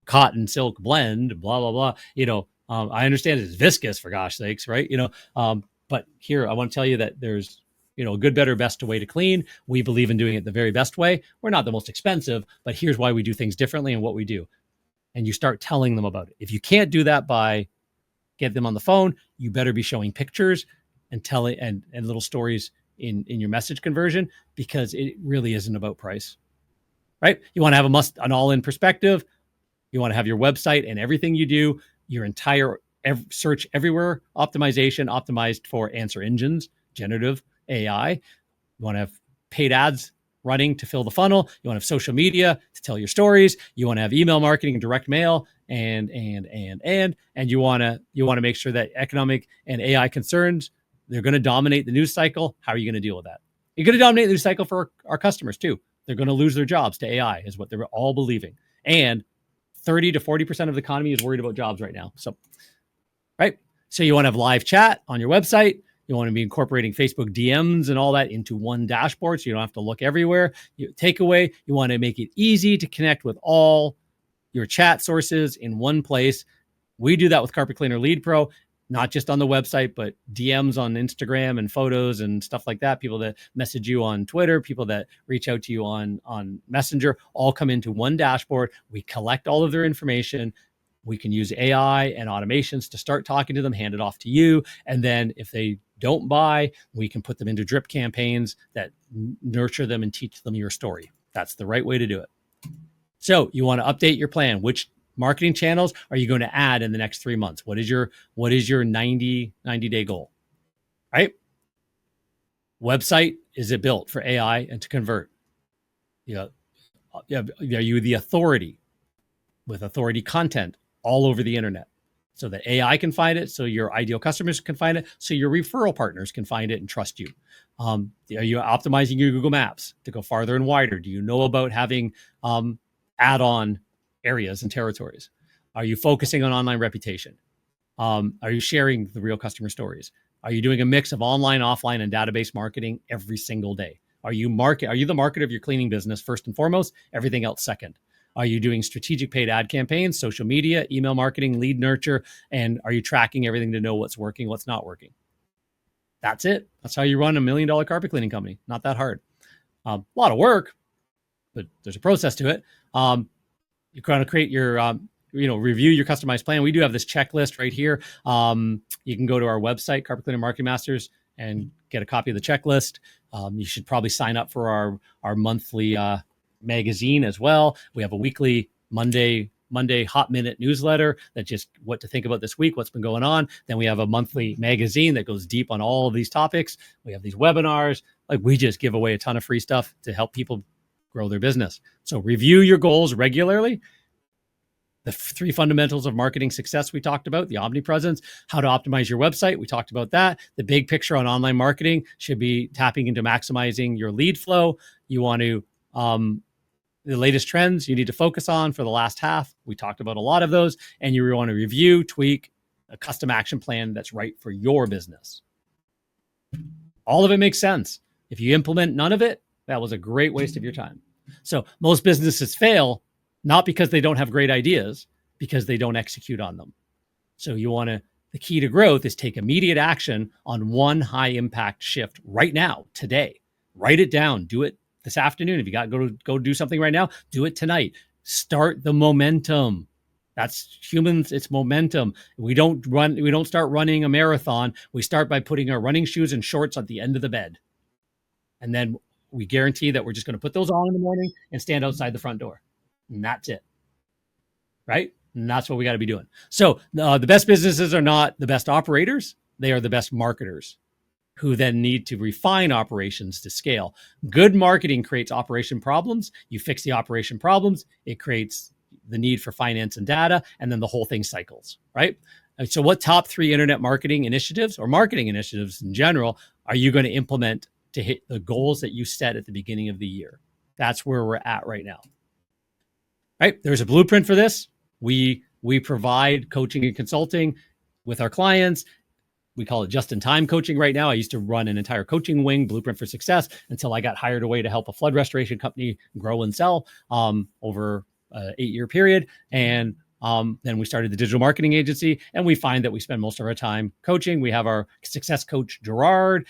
cotton silk blend, blah, blah, blah. I understand it's viscous, for gosh sakes, right? But here I want to tell you that there's, a good, better, best way to clean. We believe in doing it the very best way. We're not the most expensive, but here's why we do things differently and what we do. And you start telling them about it. If you can't do that by get them on the phone, you better be showing pictures and telling and little stories in your message conversion, because it really isn't about price, right? You want to have an all-in perspective. You want to have your website and everything you do, your entire search everywhere optimization optimized for answer engines, generative AI. You want to have paid ads running to fill the funnel. You want to have social media to tell your stories. You want to have email marketing and direct mail, and you want to make sure that economic and AI concerns, they're going to dominate the news cycle. How are you going to deal with that? You're going to dominate the news cycle for our customers too. They're going to lose their jobs to AI, is what they're all believing. And 30 to 40% of the economy is worried about jobs right now. So, right. So you want to have live chat on your website. You want to be incorporating Facebook DMs and all that into one dashboard, so you don't have to look everywhere. Takeaway, you want to make it easy to connect with all your chat sources in one place. We do that with Carpet Cleaner Lead Pro, not just on the website, but DMs on Instagram and photos and stuff like that. People that message you on Twitter, people that reach out to you on Messenger, all come into one dashboard. We collect all of their information. We can use AI and automations to start talking to them, hand it off to you. And then if they don't buy, we can put them into drip campaigns that nurture them and teach them your story. That's the right way to do it. So you want to update your plan. Which marketing channels are you going to add in the next 3 months? What is your 90-day goal, right? Website, is it built for AI and to convert? Are you the authority with authority content all over the internet so that AI can find it, so your ideal customers can find it, so your referral partners can find it and trust you? Are you optimizing your Google Maps to go farther and wider? Do you know about having add-on areas and territories? Are you focusing on online reputation? Are you sharing the real customer stories? Are you doing a mix of online, offline, and database marketing every single day? Are you the marketer of your cleaning business first and foremost, everything else second? Are you doing strategic paid ad campaigns, social media, email marketing, lead nurture, and are you tracking everything to know what's working, what's not working? That's it. That's how you run $1 million carpet cleaning company. Not that hard. A lot of work, but there's a process to it. You're going to create your, review your customized plan. We do have this checklist right here. You can go to our website, Carpet Cleaner Marketing Masters, and get a copy of the checklist. You should probably sign up for our monthly magazine as well. We have a weekly Monday hot minute newsletter that just what to think about this week, what's been going on. Then we have a monthly magazine that goes deep on all of these topics. We have these webinars. Like, we just give away a ton of free stuff to help people grow their business. So review your goals regularly. The 3 fundamentals of marketing success we talked about, the Omnipresence, how to optimize your website, we talked about that. The big picture on online marketing should be tapping into maximizing your lead flow. You want to, the latest trends you need to focus on for the last half. We talked about a lot of those, and you want to review, tweak a custom action plan that's right for your business. All of it makes sense. If you implement none of it, that was a great waste of your time. So most businesses fail not because they don't have great ideas, because they don't execute on them. So the key to growth is take immediate action on one high impact shift right now, today. Write it down. Do it this afternoon. If you got to go do something right now, do it tonight. Start the momentum. That's humans. It's momentum. We don't start running a marathon. We start by putting our running shoes and shorts at the end of the bed. And then we guarantee that we're just going to put those on in the morning and stand outside the front door. And that's it. Right? And that's what we got to be doing. So the best businesses are not the best operators. They are the best marketers, who then need to refine operations to scale. Good marketing creates operation problems. You fix the operation problems, it creates the need for finance and data, and then the whole thing cycles, right? So what top 3 internet marketing initiatives or marketing initiatives in general are you going to implement to hit the goals that you set at the beginning of the year? That's where we're at right now. Right? There's a blueprint for this. We provide coaching and consulting with our clients. We call it just-in-time coaching right now. I used to run an entire coaching wing, Blueprint for Success, until I got hired away to help a flood restoration company grow and sell over an 8-year period. And then we started the digital marketing agency, and we find that we spend most of our time coaching. We have our success coach, Gerard,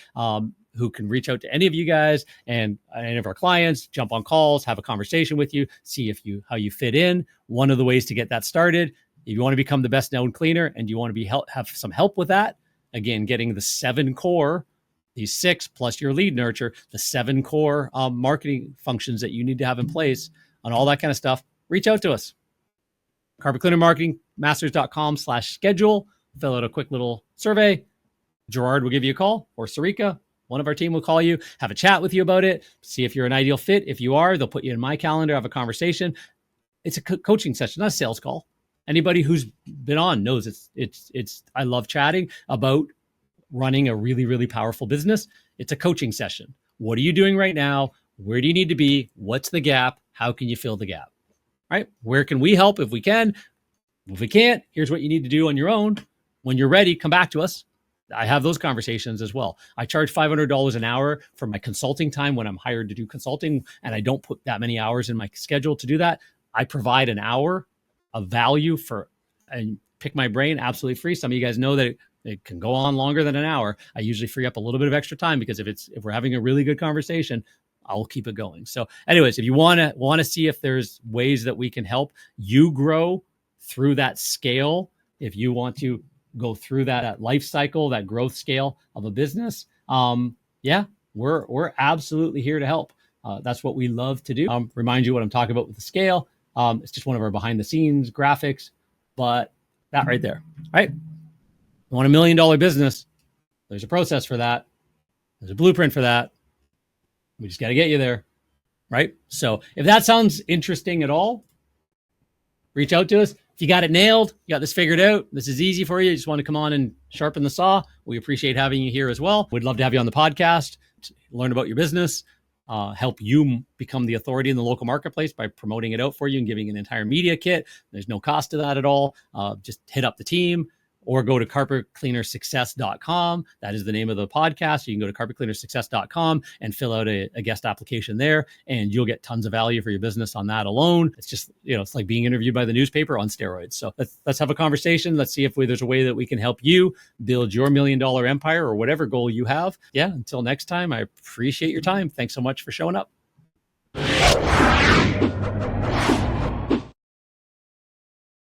who can reach out to any of you guys and any of our clients, jump on calls, have a conversation with you, see how you fit in. One of the ways to get that started, if you want to become the best known cleaner and you want to have some help with that, again, getting the 7 core, these 6 plus your lead nurture, the 7 core marketing functions that you need to have in place on all that kind of stuff, reach out to us. carpetcleanermarketingmasters.com/schedule. Fill out a quick little survey. Gerard will give you a call, or Sarika, one of our team will call you, have a chat with you about it, see if you're an ideal fit. If you are, they'll put you in my calendar, have a conversation. It's a coaching session, not a sales call. Anybody who's been on knows it's I love chatting about running a really, really powerful business. It's a coaching session. What are you doing right now? Where do you need to be? What's the gap? How can you fill the gap? Right? Where can we help if we can? If we can't, here's what you need to do on your own. When you're ready, come back to us. I have those conversations as well. I charge $500 an hour for my consulting time when I'm hired to do consulting, and I don't put that many hours in my schedule to do that. I provide an hour of value and pick my brain absolutely free. Some of you guys know that it can go on longer than an hour. I usually free up a little bit of extra time because if we're having a really good conversation, I'll keep it going. So anyways, if you want to see if there's ways that we can help you grow through that scale, if you want to go through that life cycle, that growth scale of a business, we're absolutely here to help. That's what we love to do. Remind you what I'm talking about with the scale. It's just one of our behind the scenes graphics, but that right there, right? You want $1 million business. There's a process for that. There's a blueprint for that. We just got to get you there, right? So if that sounds interesting at all, reach out to us. If you got it nailed, you got this figured out, this is easy for you, you just want to come on and sharpen the saw, we appreciate having you here as well. We'd love to have you on the podcast, to learn about your business, help you become the authority in the local marketplace by promoting it out for you and giving an entire media kit. There's no cost to that at all. Just hit up the team or go to carpetcleanersuccess.com. That is the name of the podcast. You can go to carpetcleanersuccess.com and fill out a guest application there, and you'll get tons of value for your business on that alone. It's just, it's like being interviewed by the newspaper on steroids. So let's have a conversation. Let's see if there's a way that we can help you build your $1 million empire or whatever goal you have. Yeah, until next time, I appreciate your time. Thanks so much for showing up.